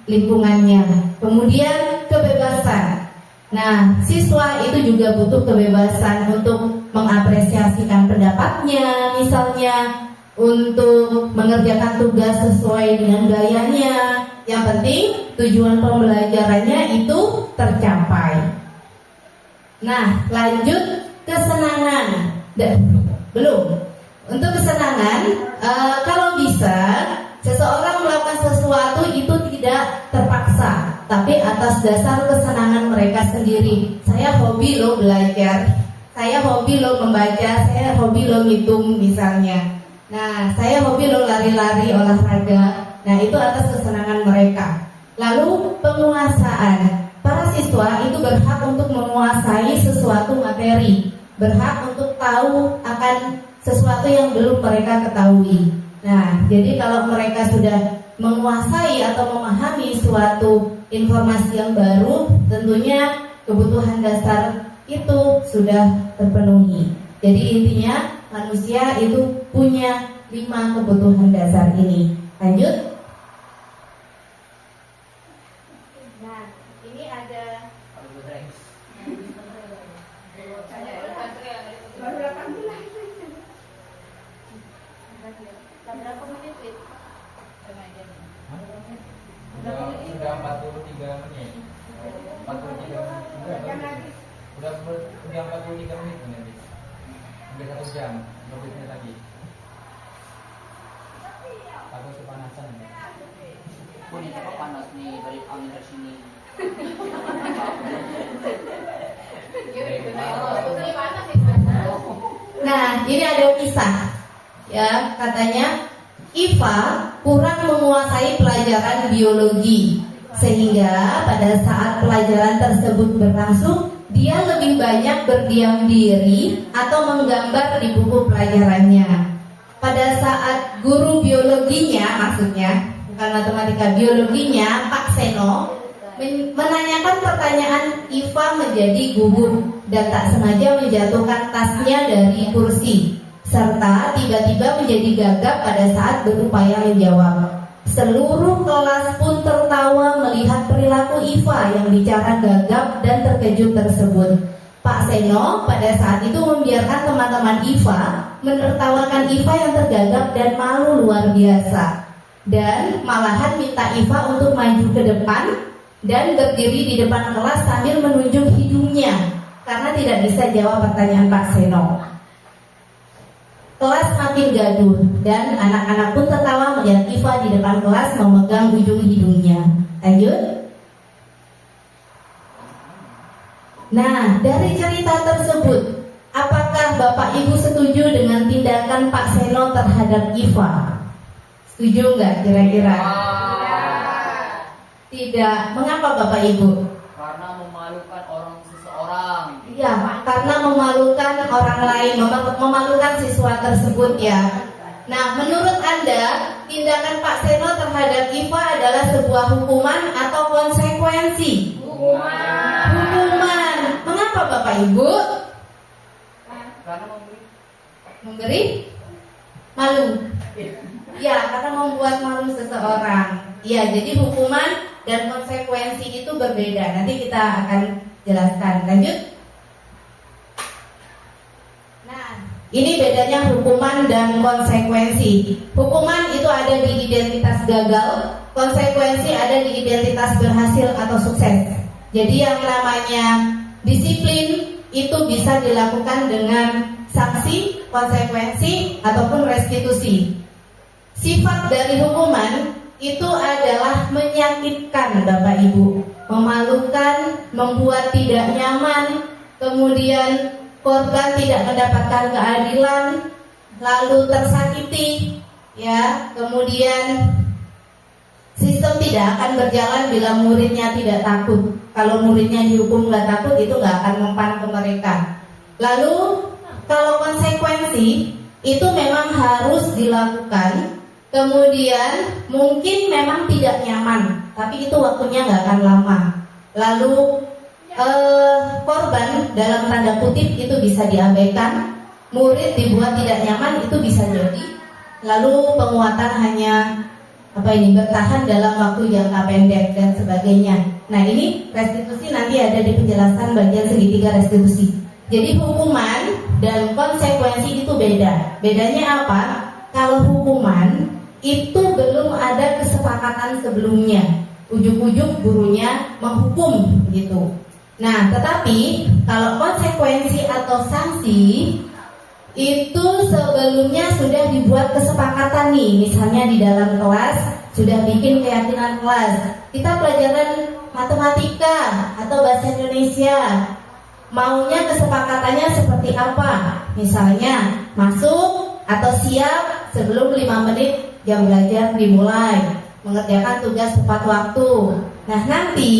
Speaker 3: lingkungannya. Kemudian kebebasan. Nah, siswa itu juga butuh kebebasan untuk mengapresiasikan pendapatnya, misalnya untuk mengerjakan tugas sesuai dengan gayanya. Yang penting tujuan pembelajarannya itu tercapai. Nah, lanjut kesenangan. Belum. Untuk kesenangan, kalau bisa seseorang melakukan sesuatu itu tidak terpaksa, tapi atas dasar kesenangan mereka sendiri. Saya hobi loh belajar, saya hobi loh membaca, saya hobi loh ngitung misalnya. Nah, saya hobi loh lari-lari, olahraga. Nah, itu atas kesenangan mereka. Lalu penguasaan. Para siswa itu berhak untuk menguasai sesuatu materi, berhak untuk tahu akan sesuatu yang belum mereka ketahui. Nah, jadi kalau mereka sudah menguasai atau memahami suatu informasi yang baru, tentunya kebutuhan dasar itu sudah terpenuhi. Jadi intinya manusia itu punya 5 kebutuhan dasar ini. Lanjut. Nah, ini ada baru 18. Berapa menit, Wit?
Speaker 4: Sudah 43 menit. 43 menit. Udah 43 menit nanti. Udah 1 jam. Lebih menit lagi. Takut kepanasan.
Speaker 6: Ini apa panas nih dari angin ke sini.
Speaker 3: Nah, ini ada kisah. Ya, katanya Iva kurang menguasai pelajaran biologi, sehingga pada saat pelajaran tersebut berlangsung, dia lebih banyak berdiam diri atau menggambar di buku pelajarannya. Pada saat guru biologinya, maksudnya bukan matematika, biologinya, Pak Seno menanyakan pertanyaan, Iva menjadi gugup dan tak sengaja menjatuhkan tasnya dari kursi, serta tiba-tiba menjadi gagap pada saat berupaya menjawab. Seluruh kelas pun tertawa melihat perilaku Iva yang bicara gagap dan terkejut tersebut. Pak Seno pada saat itu membiarkan teman-teman Iva menertawakan Iva yang tergagap dan malu luar biasa, dan malahan minta Iva untuk maju ke depan dan berdiri di depan kelas sambil menunjuk hidungnya karena tidak bisa jawab pertanyaan Pak Seno. kelas makin gaduh dan anak-anak pun tertawa melihat Iva di depan kelas memegang ujung hidungnya. Lanjut. Nah, dari cerita tersebut, apakah Bapak Ibu setuju dengan tindakan Pak Seno terhadap Iva? Setuju nggak kira-kira? Tidak. Mengapa Bapak Ibu?
Speaker 6: Karena memalukan orang seseorang.
Speaker 3: Ya, karena memalukan orang lain, memalukan siswa tersebut ya. Nah, menurut Anda, tindakan Pak Seno terhadap Iva adalah sebuah hukuman atau konsekuensi? Hukuman. Mengapa Bapak Ibu?
Speaker 6: Karena
Speaker 3: Memberi malu. Ya, karena membuat malu seseorang. Ya, jadi hukuman dan konsekuensi itu berbeda. Nanti kita akan jelaskan. Lanjut. Nah, ini bedanya hukuman dan konsekuensi. Hukuman itu ada di identitas gagal, konsekuensi ada di identitas berhasil atau sukses. Jadi yang namanya disiplin itu bisa dilakukan dengan sanksi, konsekuensi, ataupun restitusi. Sifat dari hukuman itu adalah menyakitkan Bapak Ibu, memalukan, membuat tidak nyaman, kemudian korban tidak mendapatkan keadilan, lalu tersakiti, ya, kemudian sistem tidak akan berjalan bila muridnya tidak takut. Kalau muridnya dihukum nggak takut, itu nggak akan mempan ke mereka. Lalu kalau konsekuensi itu memang harus dilakukan, kemudian mungkin memang tidak nyaman, tapi itu waktunya nggak akan lama. Lalu korban dalam tanda kutip itu bisa diabaikan, murid dibuat tidak nyaman itu bisa jadi. Lalu penguatan hanya bertahan dalam waktu jangka pendek dan sebagainya. Nah, ini restitusi nanti ada di penjelasan bagian segitiga restitusi. Jadi hukuman dan konsekuensi itu beda. Bedanya apa? Kalau hukuman itu belum ada kesepakatan sebelumnya, ujuk-ujuk gurunya menghukum gitu. Nah, tetapi kalau konsekuensi atau sanksi itu sebelumnya sudah dibuat kesepakatan nih. Misalnya di dalam kelas sudah bikin keyakinan kelas, kita pelajaran matematika atau bahasa Indonesia, maunya kesepakatannya seperti apa? Misalnya masuk atau siap sebelum 5 menit jam belajar dimulai, mengerjakan tugas tepat waktu. Nah, nanti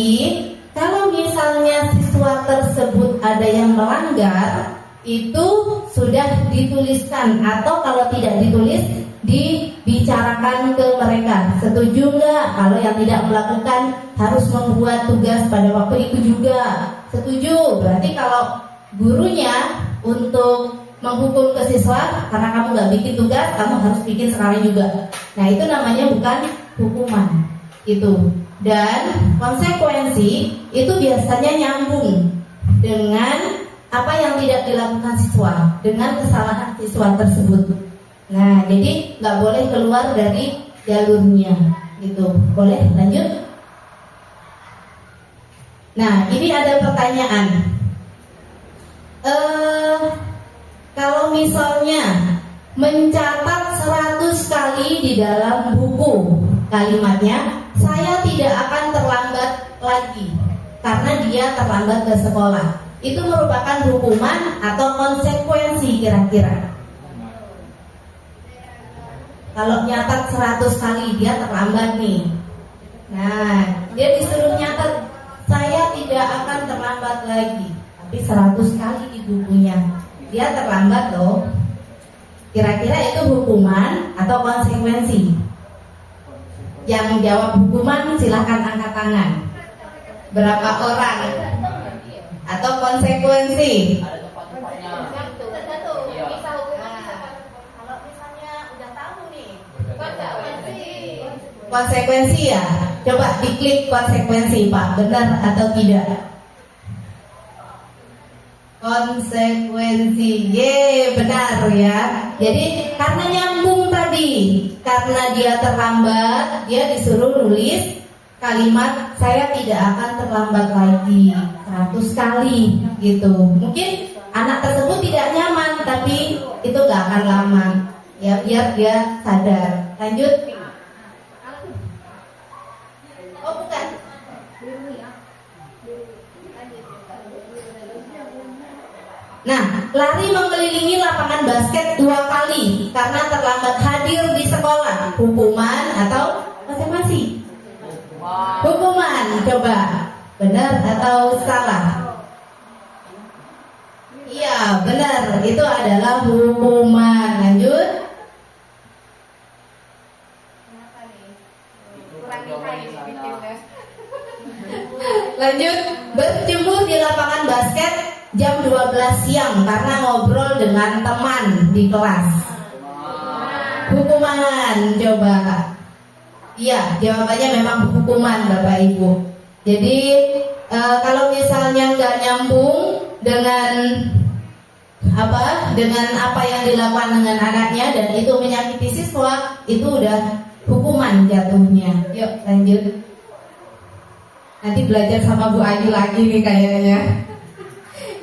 Speaker 3: kalau misalnya siswa tersebut ada yang melanggar, itu sudah dituliskan, atau kalau tidak ditulis dibicarakan ke mereka. Setuju nggak? Kalau yang tidak melakukan harus membuat tugas pada waktu itu juga. Setuju? Berarti kalau gurunya untuk menghukum ke siswa karena kamu nggak bikin tugas, kamu harus bikin sekarang juga. Nah, itu namanya bukan hukuman itu. Dan konsekuensi itu biasanya nyambung dengan apa yang tidak dilakukan siswa, dengan kesalahan siswa tersebut. Nah, jadi nggak boleh keluar dari jalurnya, gitu. Boleh lanjut? Nah, ini ada pertanyaan. Kalau misalnya mencatat 100 kali di dalam buku kalimatnya, saya tidak akan terlambat lagi karena dia terlambat ke sekolah. Itu merupakan hukuman atau konsekuensi kira-kira? Kalau nyatat 100 kali dia terlambat nih. Nah, dia disuruh nyatat, saya tidak akan terlambat lagi. Tapi 100 kali di bukunya, dia terlambat loh. Kira-kira itu hukuman atau konsekuensi? Yang jawab hukuman silahkan angkat tangan. Berapa orang? Atau konsekuensi?
Speaker 6: ada tempat-tempatnya.
Speaker 1: Tergantung.
Speaker 6: Iya.
Speaker 1: Bisa hukuman bisa konsekuensi. Kalau misalnya udah tahu nih, konsekuensi.
Speaker 3: Konsekuensi ya. Coba diklik konsekuensi, Pak. Benar atau tidak? Konsekuensi. Benar ya. Jadi karena nyambung tadi, karena dia terlambat, dia disuruh nulis kalimat saya tidak akan terlambat lagi 100 kali gitu. Mungkin anak tersebut tidak nyaman tapi itu gak akan lama. Ya, biar dia sadar. Lanjut. Oh, bukan. Nah, lari mengelilingi lapangan basket 2 kali karena terlambat hadir di sekolah. Hukuman atau masing-masing? Hukuman, coba. Benar atau salah? Iya, benar. Itu adalah hukuman. Lanjut.
Speaker 1: Kenapa nih? Kurang nikahin bibitnya.
Speaker 3: Lanjut. Berjemur di lapangan basket jam 12 siang karena ngobrol dengan teman di kelas. Hukuman, coba. Iya, jawabannya memang hukuman Bapak Ibu. Jadi kalau misalnya nggak nyambung dengan apa yang dilakukan dengan anaknya dan itu menyakiti siswa, itu udah hukuman jatuhnya. Yuk lanjut. Nanti belajar sama Bu Ayu lagi nih kayaknya.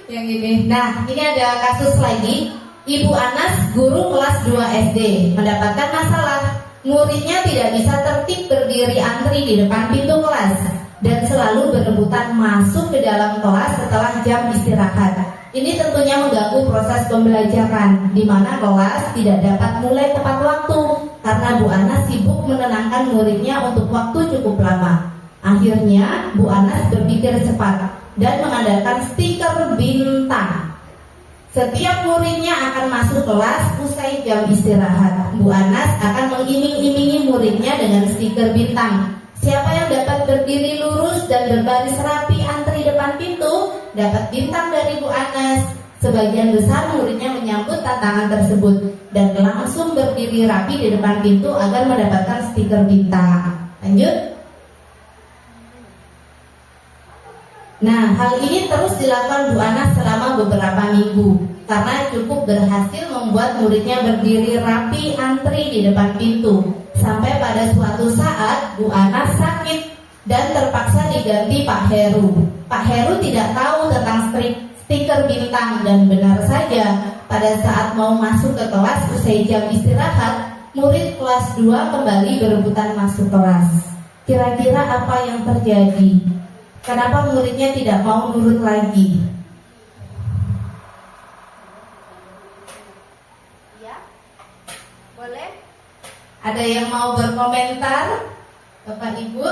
Speaker 3: Yang ini. Nah, ini ada kasus lagi. Ibu Anas, guru kelas 2 SD, mendapatkan masalah. Muridnya tidak bisa tertib berdiri antri di depan pintu kelas dan selalu berebutan masuk ke dalam kelas setelah jam istirahat. Ini tentunya mengganggu proses pembelajaran, di mana kelas tidak dapat mulai tepat waktu karena Bu Anas sibuk menenangkan muridnya untuk waktu cukup lama. Akhirnya Bu Anas berpikir cepat dan mengandalkan stiker bintang. Setiap muridnya akan masuk kelas usai jam istirahat. Bu Anas akan mengiming-imingi muridnya dengan stiker bintang. Siapa yang dapat berdiri lurus dan berbaris rapi antri depan pintu dapat bintang dari Bu Anas. Sebagian besar muridnya menyambut tantangan tersebut dan langsung berdiri rapi di depan pintu agar mendapatkan stiker bintang. Lanjut. Nah, hal ini terus dilakukan Bu Anas selama beberapa minggu karena cukup berhasil membuat muridnya berdiri rapi antri di depan pintu. Sampai pada suatu saat Bu Anas sakit dan terpaksa diganti Pak Heru. Pak Heru tidak tahu tentang stiker bintang dan benar saja pada saat mau masuk ke kelas usai jam istirahat, murid kelas 2 kembali berebutan masuk kelas. Kira-kira apa yang terjadi? Kenapa muridnya tidak mau nurut lagi?
Speaker 1: Ya, boleh?
Speaker 3: Ada yang mau berkomentar? Bapak Ibu?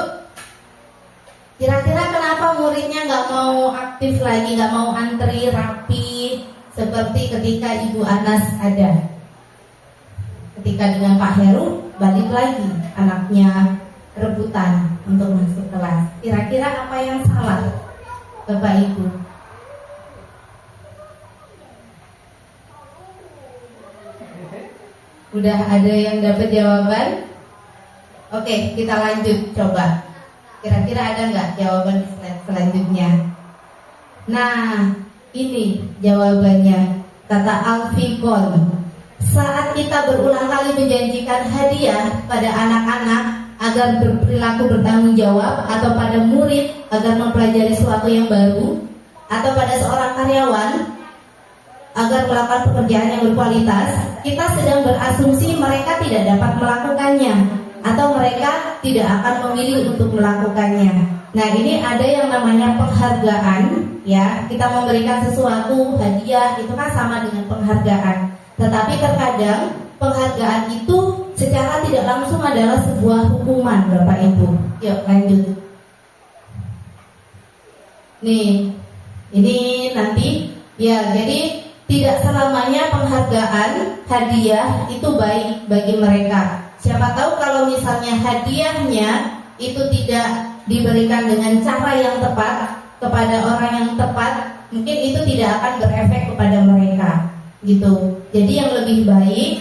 Speaker 3: Kira-kira kenapa muridnya nggak mau aktif lagi, nggak mau antri rapi seperti ketika Ibu Anas ada? Ketika dengan Pak Heru balik lagi, anaknya rebutan untuk masuk kelas. Kira-kira apa yang salah, Bapak Ibu? Udah ada yang dapat jawaban? Oke, kita lanjut coba. Kira-kira ada nggak jawaban di slide selanjutnya? Nah, ini jawabannya. Kata Alfikon, saat kita berulang kali menjanjikan hadiah pada anak-anak agar berperilaku bertanggung jawab, atau pada murid agar mempelajari sesuatu yang baru, atau pada seorang karyawan agar melakukan pekerjaan yang berkualitas, kita sedang berasumsi mereka tidak dapat melakukannya atau mereka tidak akan memilih untuk melakukannya. Nah, ini ada yang namanya penghargaan, ya. Kita memberikan sesuatu hadiah itu kan sama dengan penghargaan. Tetapi terkadang penghargaan itu secara tidak langsung adalah sebuah hukuman, Bapak Ibu. Yuk lanjut. Nih, ini nanti ya, jadi tidak selamanya penghargaan, hadiah itu baik bagi mereka. Siapa tahu kalau misalnya hadiahnya itu tidak diberikan dengan cara yang tepat kepada orang yang tepat, mungkin itu tidak akan berefek kepada mereka, gitu. Jadi yang lebih baik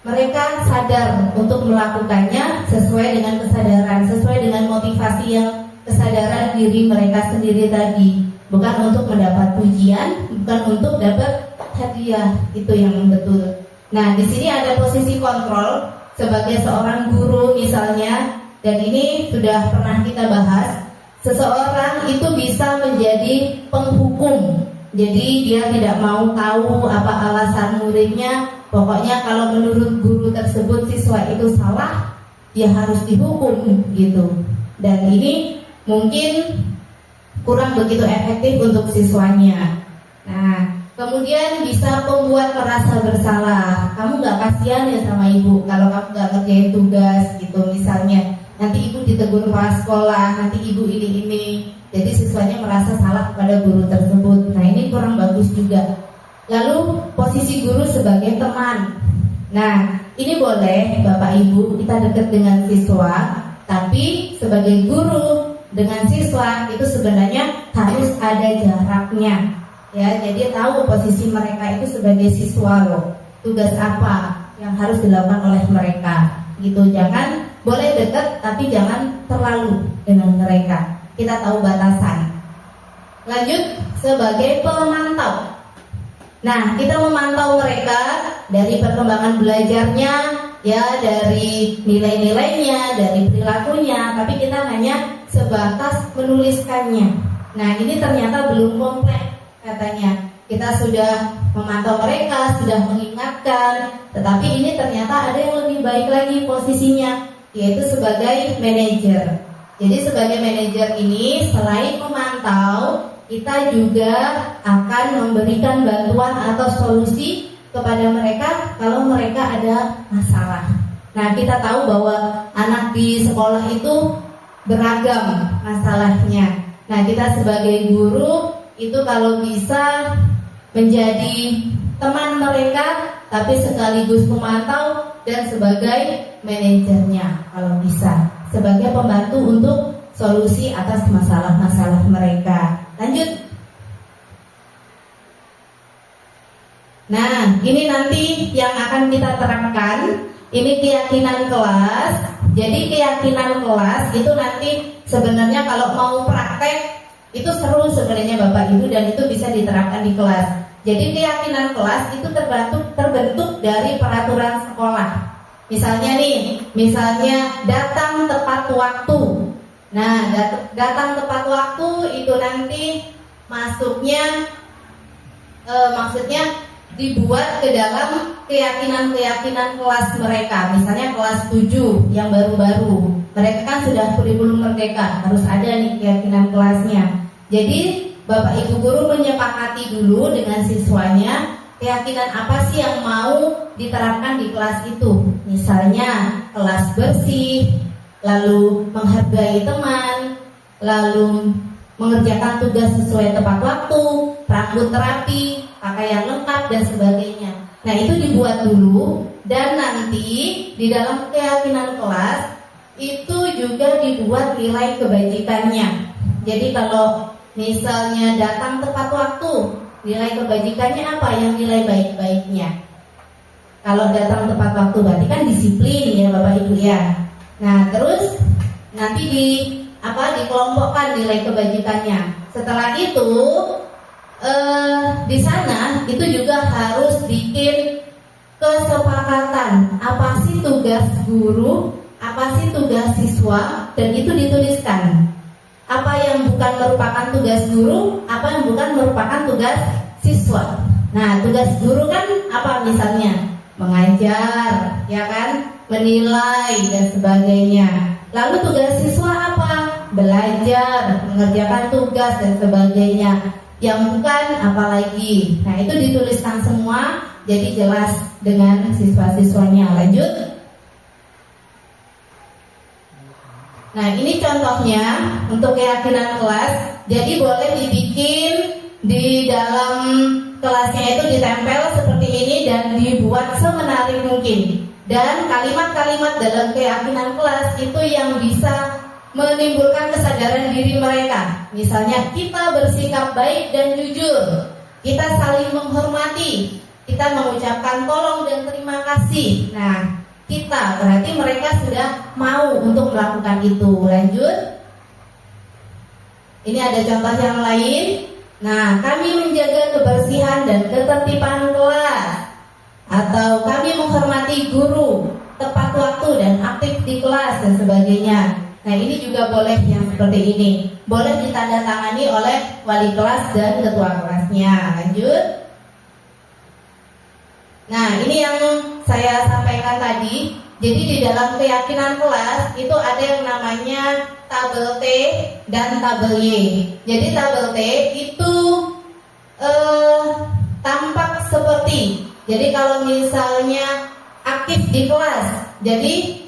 Speaker 3: mereka sadar untuk melakukannya sesuai dengan kesadaran, sesuai dengan motivasi yang kesadaran diri mereka sendiri tadi, bukan untuk mendapat pujian, bukan untuk dapat hadiah. Itu yang betul. Nah, di sini ada posisi kontrol sebagai seorang guru misalnya, dan ini sudah pernah kita bahas. Seseorang itu bisa menjadi penghukum Jadi dia tidak mau tahu apa alasan muridnya. Pokoknya kalau menurut guru tersebut siswa itu salah, dia harus dihukum gitu. Dan ini mungkin kurang begitu efektif untuk siswanya. Nah, kemudian bisa pembuat merasa bersalah. Kamu nggak kasihan ya sama ibu kalau kamu nggak ngerjain tugas gitu misalnya. Nanti ibu ditegur pas sekolah, nanti ibu ini. Jadi siswanya merasa salah kepada guru tersebut. Nah, ini kurang bagus juga. Lalu posisi guru sebagai teman. Nah, ini boleh Bapak Ibu kita dekat dengan siswa, tapi sebagai guru dengan siswa itu sebenarnya harus ada jaraknya. Ya, jadi tahu posisi mereka itu sebagai siswa loh. Tugas apa yang harus dilakukan oleh mereka. Gitu. Jangan boleh dekat tapi jangan terlalu dengan mereka. Kita tahu batasan. Lanjut sebagai pemantau. Nah, kita memantau mereka dari perkembangan belajarnya, ya, dari nilai-nilainya, dari perilakunya, tapi kita hanya sebatas menuliskannya. Nah, ini ternyata belum komplek katanya. Kita sudah memantau mereka, sudah mengingatkan, tetapi ini ternyata ada yang lebih baik lagi posisinya, yaitu sebagai manajer. Jadi sebagai manajer ini selain memantau, kita juga akan memberikan bantuan atau solusi kepada mereka kalau mereka ada masalah. Nah, kita tahu bahwa anak di sekolah itu beragam masalahnya. Nah, kita sebagai guru itu kalau bisa menjadi teman mereka, tapi sekaligus pemantau dan sebagai manajernya kalau bisa, sebagai pembantu untuk solusi atas masalah-masalah mereka. Lanjut. Nah, ini nanti yang akan kita terapkan. Ini keyakinan kelas. Jadi keyakinan kelas itu nanti sebenarnya kalau mau praktek itu seru sebenarnya Bapak Ibu, dan itu bisa diterapkan di kelas. Jadi keyakinan kelas itu terbentuk dari peraturan sekolah. Misalnya datang tepat waktu. Nah, datang tepat waktu itu nanti maksudnya dibuat ke dalam keyakinan-keyakinan kelas mereka. Misalnya kelas 7 yang baru-baru, mereka kan sudah kurikulum merdeka, harus ada nih keyakinan kelasnya. Jadi Bapak Ibu guru menyepakati dulu dengan siswanya keyakinan apa sih yang mau diterapkan di kelas itu. Misalnya kelas bersih, lalu menghargai teman, lalu mengerjakan tugas sesuai tepat waktu, rambut rapi, pakaian lengkap dan sebagainya. Nah, itu dibuat dulu, dan nanti di dalam keyakinan kelas itu juga dibuat nilai kebajikannya. Jadi kalau misalnya datang tepat waktu, nilai kebajikannya apa? Yang nilai baik-baiknya. Kalau datang tepat waktu berarti kan disiplin ya Bapak Ibu ya. Nah, terus nanti dikelompokkan nilai kebajikannya. Setelah itu di sana itu juga harus bikin kesepakatan apa sih tugas guru, apa sih tugas siswa, dan itu dituliskan. Apa yang bukan merupakan tugas guru, apa yang bukan merupakan tugas siswa. Nah, tugas guru kan apa misalnya? Mengajar, ya kan? Menilai dan sebagainya. Lalu tugas siswa apa? Belajar, mengerjakan tugas dan sebagainya. Yang bukan apalagi. Nah, itu dituliskan semua, jadi jelas dengan siswa-siswanya. Lanjut. Nah, ini contohnya untuk keyakinan kelas. Jadi boleh dibikin di dalam kelasnya itu ditempel seperti ini dan dibuat semenarik mungkin. Dan kalimat-kalimat dalam keyakinan kelas itu yang bisa menimbulkan kesadaran diri mereka. Misalnya kita bersikap baik dan jujur, kita saling menghormati, kita mengucapkan tolong dan terima kasih. Nah, kita berarti mereka sudah mau untuk melakukan itu. Lanjut. Ini ada contoh yang lain. Nah, kami menjaga kebersihan dan ketertiban kelas, atau kami menghormati guru, tepat waktu dan aktif di kelas dan sebagainya. Nah, ini juga boleh yang seperti ini. Boleh ditandatangani oleh wali kelas dan ketua kelasnya. Lanjut. Nah, ini yang saya sampaikan tadi. Jadi di dalam keyakinan kelas itu ada yang namanya tabel T dan tabel Y. Jadi tabel T itu tampak seperti. Jadi kalau misalnya aktif di kelas, jadi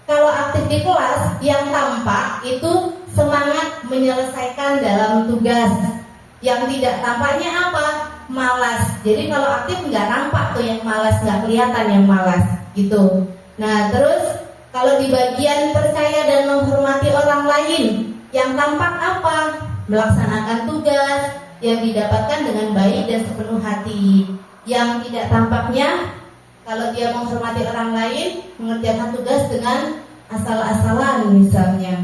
Speaker 3: kalau aktif di kelas yang tampak itu semangat menyelesaikan dalam tugas. Yang tidak tampaknya apa? Malas. Jadi kalau aktif nggak nampak tuh yang malas, nggak kelihatan yang malas gitu. Nah, terus kalau di bagian percaya dan menghormati orang lain, yang tampak apa? Melaksanakan tugas yang didapatkan dengan baik dan sepenuh hati. Yang tidak tampaknya, kalau dia menghormati orang lain, mengerjakan tugas dengan asal-asalan misalnya.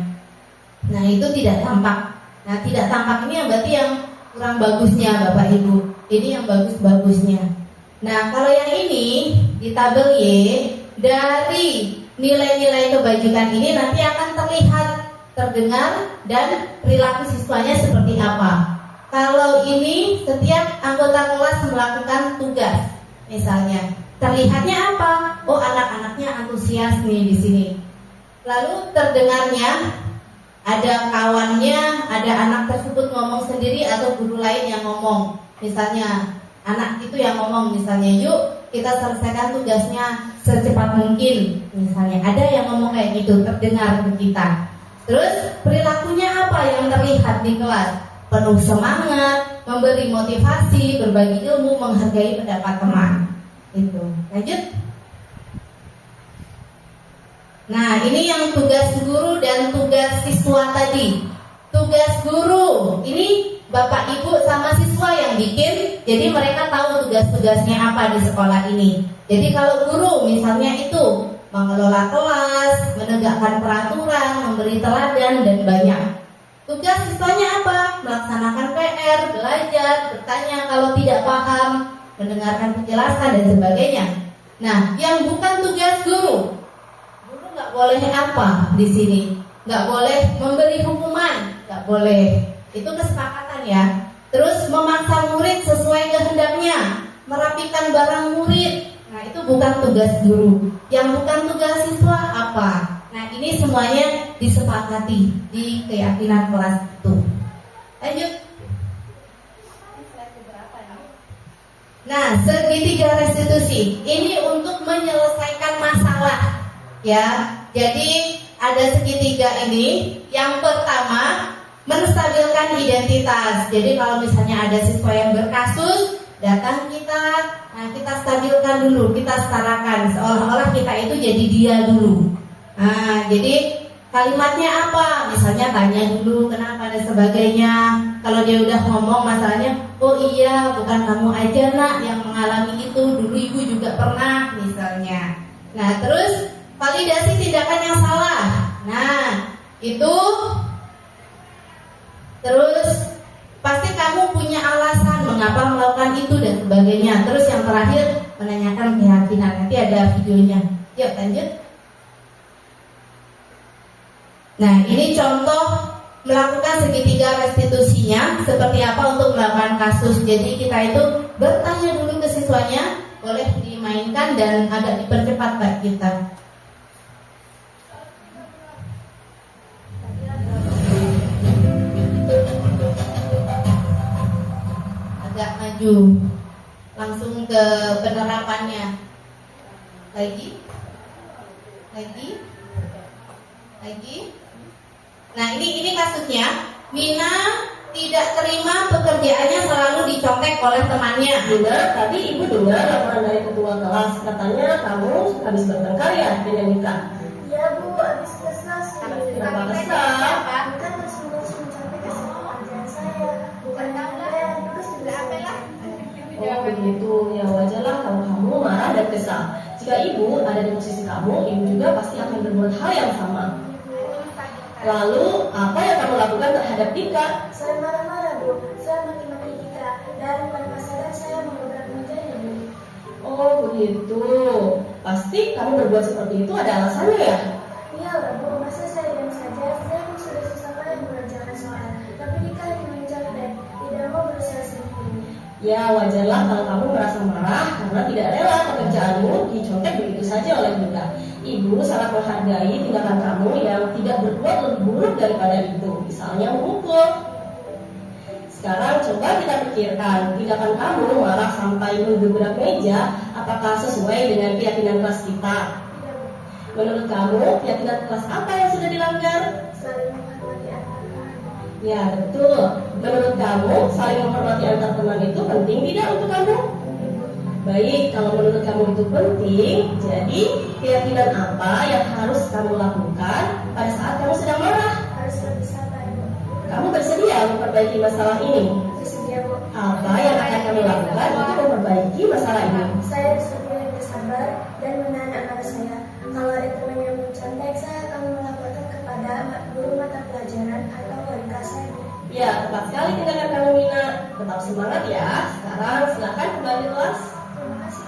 Speaker 3: Nah, itu tidak tampak. Nah, tidak tampak ini yang berarti yang kurang bagusnya Bapak Ibu. Ini yang bagus-bagusnya. Nah, kalau yang ini di tabel Y, dari nilai-nilai kebajikan ini nanti akan terlihat, terdengar, dan perilaku siswanya seperti apa. Kalau ini setiap anggota kelas melakukan tugas, misalnya, terlihatnya apa? Oh, anak-anaknya antusias nih di sini. Lalu terdengarnya ada kawannya, ada anak tersebut ngomong sendiri atau guru lain yang ngomong. Misalnya anak itu yang ngomong, misalnya yuk kita selesaikan tugasnya secepat mungkin. Misalnya ada yang ngomong kayak gitu, terdengar ke kita. Terus perilakunya apa yang terlihat di kelas? Penuh semangat, memberi motivasi, berbagi ilmu, menghargai pendapat teman. Itu. Lanjut. Nah, ini yang tugas guru dan tugas siswa tadi. Tugas guru, ini Bapak Ibu sama siswa yang bikin, jadi mereka tahu tugas-tugasnya apa di sekolah ini. Jadi kalau guru misalnya itu mengelola kelas, menegakkan peraturan, memberi teladan, dan banyak. Tugas siswanya apa? Melaksanakan PR, belajar, bertanya kalau tidak paham, mendengarkan penjelasan, dan sebagainya. Nah, yang bukan tugas guru nggak boleh apa di sini? Nggak boleh memberi hukuman, nggak boleh. Itu kesepakatan ya. Terus memaksa murid sesuai kehendaknya, merapikan barang murid. Nah, itu bukan tugas guru. Yang bukan tugas siswa apa? Nah, ini semuanya disepakati di keyakinan kelas itu. Lanjut. Nah, segitiga restitusi ini untuk menyelesaikan masalah. Ya, jadi ada segitiga ini. Yang pertama, menstabilkan identitas. Jadi kalau misalnya ada siswa yang berkasus, datang kita, nah kita stabilkan dulu, kita setarakan, seolah-olah kita itu jadi dia dulu. Nah, jadi kalimatnya apa? Misalnya tanya dulu kenapa dan sebagainya. Kalau dia udah ngomong masalahnya, oh iya, bukan kamu aja nak yang mengalami itu, dulu ibu juga pernah misalnya. Nah, terus validasi tindakan yang salah. Nah, itu terus pasti kamu punya alasan mengapa melakukan itu dan sebagainya. Terus yang terakhir menanyakan keyakinan. Nanti ada videonya. Yuk lanjut. Nah, ini contoh melakukan segitiga restitusinya seperti apa untuk melakukan kasus. Jadi kita itu bertanya dulu ke siswanya, boleh dimainkan dan agak dipercepat Pak kita. Agak maju, langsung ke penerapannya. Lagi. Nah, ini kasusnya. Mina tidak terima pekerjaannya selalu dicontek oleh temannya.
Speaker 7: Bunda, tadi ibu dengar laporan dari ketua kelas, katanya kamu habis bertengkar ya dengan Mika.
Speaker 8: Iya bu, habis kesal sih.
Speaker 7: Kenapa kesal?
Speaker 8: Mika terus mencontek hasil pekerjaan saya. Bukan kalian, terus juga apa lah?
Speaker 7: Oh begitu, ya wajarlah kalau kamu marah dan kesal. Jika ibu ada di posisi kamu, ibu juga pasti akan berbuat hal yang sama. Lalu, apa yang kamu lakukan terhadap Mika?
Speaker 8: Saya marah-marah bu, saya maki-maki Mika. Dan tanpa sadar saya mengobrak mejanya bu.
Speaker 7: Oh begitu, pasti kamu berbuat seperti itu ada alasannya ya?
Speaker 8: Iya lah bu, masa saya diam saja?
Speaker 7: Ya wajarlah kalau kamu merasa marah karena tidak rela pekerjaanmu dicontek begitu saja oleh kita. Ibu sangat menghargai tindakan kamu yang tidak berbuat lebih buruk daripada itu, misalnya memukul. Sekarang coba kita pikirkan, tindakan kamu marah sampai menggebrak meja, apakah sesuai dengan keyakinan kelas kita? Menurut kamu, keyakinan kelas apa yang sudah dilanggar?
Speaker 8: Saling menghormati antar teman.
Speaker 7: Ya betul. Menurut kamu, saling menghormati antar teman itu penting tidak untuk kamu? Baik, kalau menurut kamu itu penting, jadi keyakinan apa yang harus kamu lakukan pada saat kamu sedang marah?
Speaker 8: Harus lebih sabar, Bu.
Speaker 7: Kamu bersedia memperbaiki masalah ini?
Speaker 8: Bersedia, Bu.
Speaker 7: Apa yang akan kamu lakukan untuk memperbaiki masalah ini?
Speaker 8: Saya bersedia lebih sabar dan menahan amarah saya. Kalau ada teman yang mencontek, saya akan melaporkan kepada guru mata pelajaran atau wali kelas saya.
Speaker 7: Ya, tepat sekali tindakan kamu, Mina. Tetap semangat ya. Sekarang silakan kembali kelas.
Speaker 8: Terima kasih.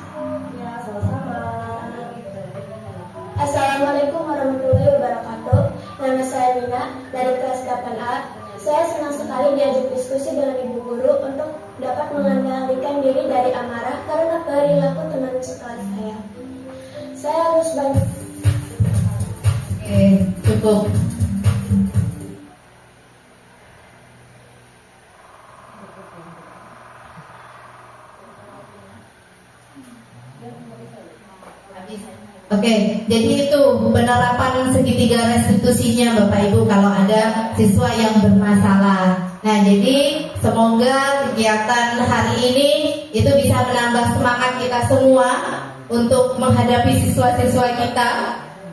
Speaker 7: Ya, sama-sama.
Speaker 8: Assalamualaikum warahmatullahi wabarakatuh. Nama saya Mina dari kelas 8A. Saya senang sekali diajak diskusi dengan ibu guru untuk dapat mengendalikan diri dari amarah karena perilaku teman sekelas saya. Saya harus banyak.
Speaker 2: Oke, cukup. Oke, jadi itu penerapan segitiga restitusinya Bapak Ibu kalau ada siswa yang bermasalah. Nah, jadi semoga kegiatan hari ini itu bisa menambah semangat kita semua untuk menghadapi siswa-siswa kita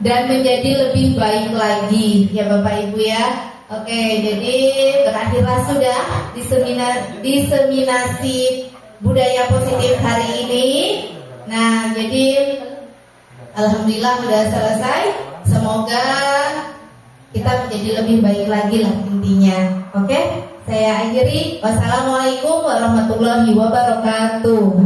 Speaker 2: dan menjadi lebih baik lagi ya Bapak Ibu ya. Oke, jadi berakhirlah sudah diseminasi budaya positif hari ini. Nah, jadi alhamdulillah sudah selesai. Semoga kita menjadi lebih baik lagi lah intinya. Oke, saya akhiri. Wassalamualaikum warahmatullahi wabarakatuh.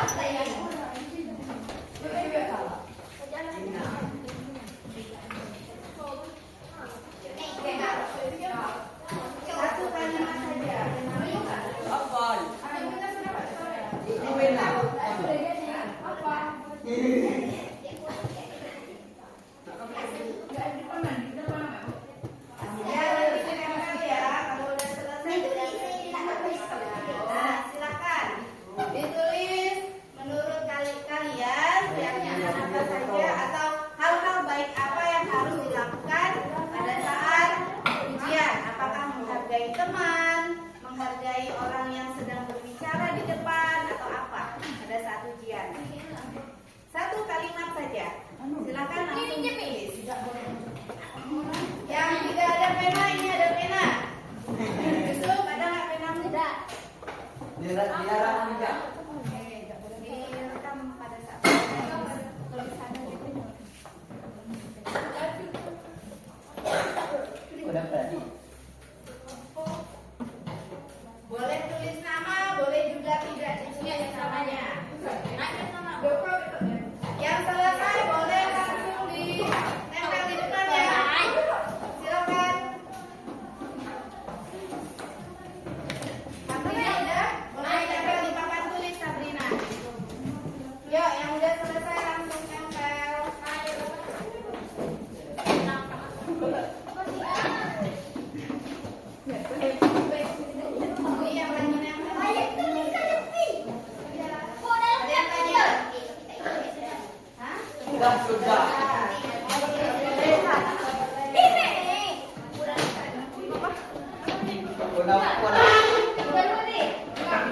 Speaker 1: Satu kalimat saja. Nah, silakan ditulis menurut kalian keyakinan apa saja atau hal-hal baik apa yang harus dilakukan pada saat ujian. Apakah menghargai teman, menghargai orang yang sedang berbicara di depan, atau apa pada saat ujian. Satu kalimat saja. Silakan langsung ditulis. Yang tidak ada pena, ini ada pena. Yusuf, ada nggak penamu?
Speaker 6: Dilarang enggak?
Speaker 1: Direkam pada saat tulisannya gitu.
Speaker 6: Udah berarti.
Speaker 1: Boleh tulis nama, boleh juga tidak ditulis namanya. Yang selesai boleh langsung ditempel di depan ya. Silakan. Sabrina udah? Boleh ditempel di papan tulis Sabrina. Yuk, yang udah selesai langsung tempel. Ini yang lagi nempel. Ada yang tanya? Hah?
Speaker 6: Sudah.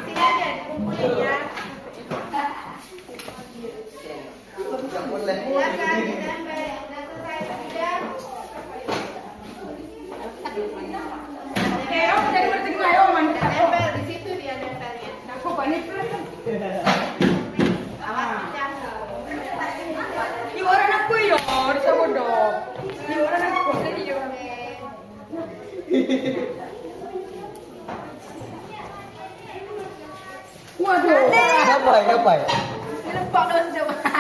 Speaker 1: Sini aja, dikumpulin ya. Silakan ditempel. Udah selesai sudah. Tempel di situ dia tempelnya. Awas jatuh.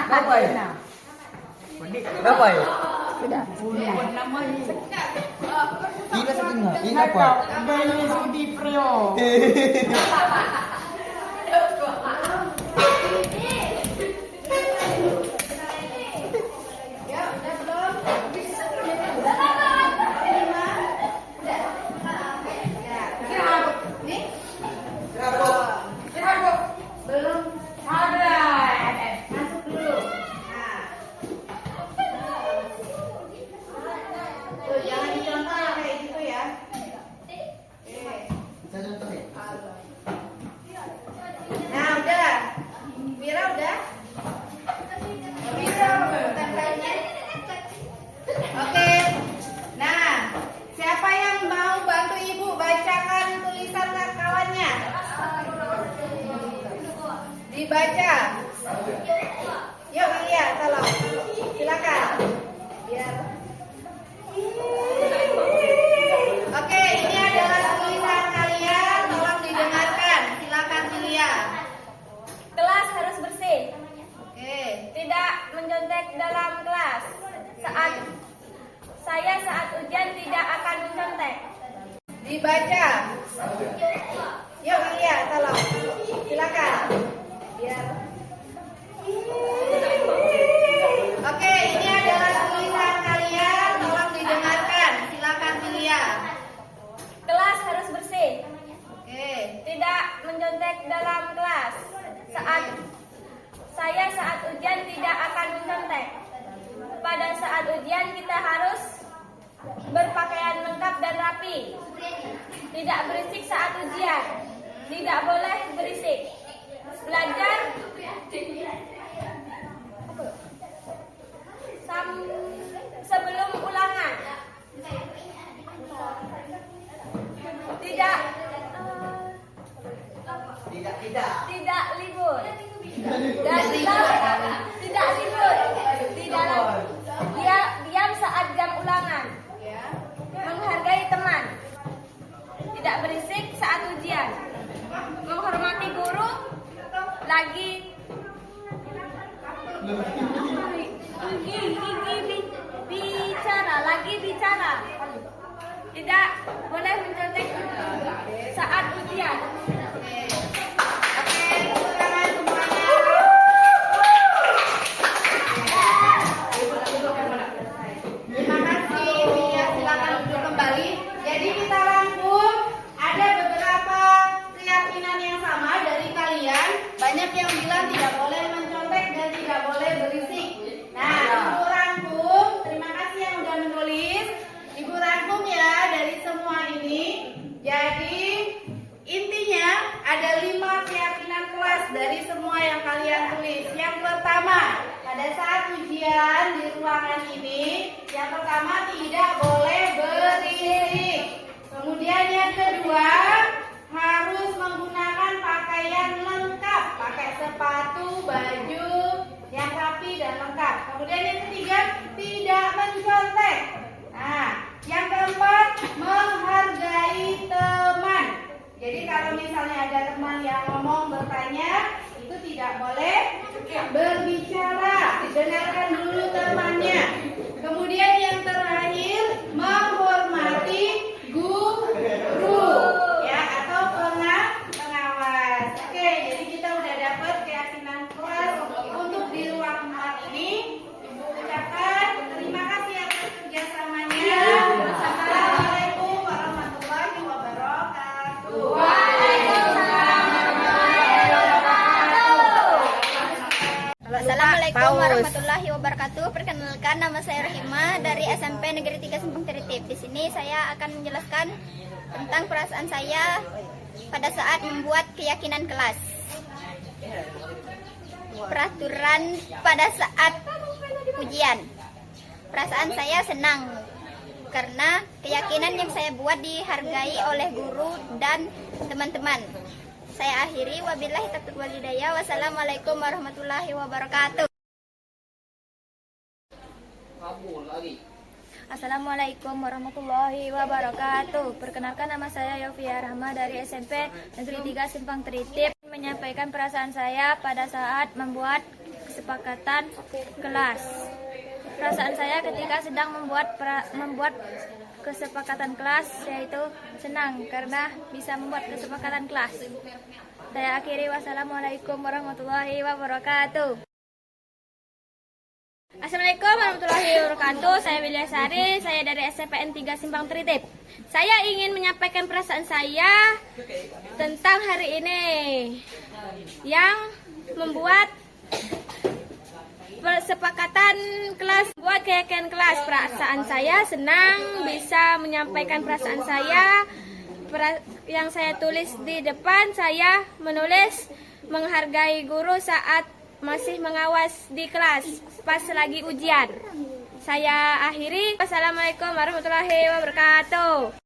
Speaker 6: Kenapa ya? Kenapa ya? Ini setengah. Ini apa?
Speaker 1: Ya, udah belum? Lima? Udah? Ya. Nih? Belum? Masuk dulu. Nah. Tuh, jangan dicontoh yang kayak gitu ya. Oke.
Speaker 6: Saya contohin.
Speaker 1: Nah, udah. Mira udah? Bisa tempelnya? Oke. Nah, siapa yang mau bantu ibu bacakan tulisan kawannya? Dibaca. Yuk, Maria, tolong. Silakan. Biar. Oke, ini adalah tulisan kalian. Tolong didengarkan. Silakan dilihat.
Speaker 8: Kelas harus bersih.
Speaker 1: Oke.
Speaker 8: Tidak mencontek dalam kelas. Saat ujian tidak akan mencontek.
Speaker 1: Dibaca. Yuk, Maria, tolong. Silakan. Biar. Oke, ini adalah tulisan kalian. Tolong didengarkan. Silakan dilihat.
Speaker 8: Kelas harus bersih.
Speaker 1: Oke.
Speaker 8: Tidak mencontek dalam kelas. Saat ujian tidak akan mencontek. Pada saat ujian kita harus berpakaian lengkap dan rapi. Tidak berisik saat ujian. Tidak boleh berisik. Belajar sebelum ulangan. Tidak libur. Dan tidak libur. Diam saat jam ulangan. Menghargai teman. Tidak berisik saat ujian. Menghormati guru. Lagi
Speaker 1: bicara. Tidak boleh mencontek saat ujian. Oke, tepuk tangan semuanya. Terima kasih. Ya, silakan duduk kembali. Jadi kita rangkum, ada beberapa keyakinan yang sama dari kalian. Banyak yang bilang tidak boleh mencontek dan tidak boleh berisik. Nah, Ibu rangkum. Terima kasih yang sudah menulis. Ibu rangkum ya dari semua ini. Jadi intinya ada 5 keyakinan kelas dari semua yang kalian tulis. Yang pertama, pada saat ujian di ruangan ini, yang pertama tidak boleh berisik. Kemudian yang kedua, harus menggunakan pakaian lengkap, pakai sepatu, baju yang rapi dan lengkap. Kemudian yang ketiga, tidak mencontek. Nah, yang keempat, menghargai teman. Jadi kalau misalnya ada teman yang ngomong bertanya, itu tidak boleh berbicara, dengarkan dulu temannya. Kemudian yang terakhir, menghormati guru ya atau pengawas. Oke, jadi kita udah dapat keyakinan kelas untuk di ruang 4 ini. Ibu ucapkan terima kasih atas kerjasamanya. Assalamualaikum warahmatullahi wabarakatuh.
Speaker 9: Assalamualaikum warahmatullahi wabarakatuh. Perkenalkan, nama saya Rahima dari SMP Negeri 3 Simpang Tritip. Di sini saya akan menjelaskan tentang perasaan saya pada saat membuat keyakinan kelas. Peraturan pada saat ujian. Perasaan saya senang karena keyakinan yang saya buat dihargai oleh guru dan teman-teman. Saya akhiri, wabillahi taufiq wal hidayah. Wassalamualaikum warahmatullahi wabarakatuh.
Speaker 6: Kabur lagi.
Speaker 8: Assalamualaikum warahmatullahi wabarakatuh. Perkenalkan, nama saya Yofia Rahma dari SMP Negeri 3 Simpang Tritip. Menyampaikan perasaan saya pada saat membuat kesepakatan kelas. Perasaan saya ketika sedang membuat kesepakatan kelas yaitu senang karena bisa membuat kesepakatan kelas. Saya akhiri, wassalamualaikum warahmatullahi wabarakatuh. Assalamualaikum warahmatullahi wabarakatuh. Saya Wilya Sari, saya dari SMPN 3 Simpang Tritip. Saya ingin menyampaikan perasaan saya tentang hari ini yang membuat kesepakatan kelas, buat keyakinan kelas. Perasaan saya senang bisa menyampaikan perasaan saya. Yang saya tulis di depan, saya menulis menghargai guru saat masih mengawas di kelas pas lagi ujian. Saya akhiri. Wassalamualaikum warahmatullahi wabarakatuh.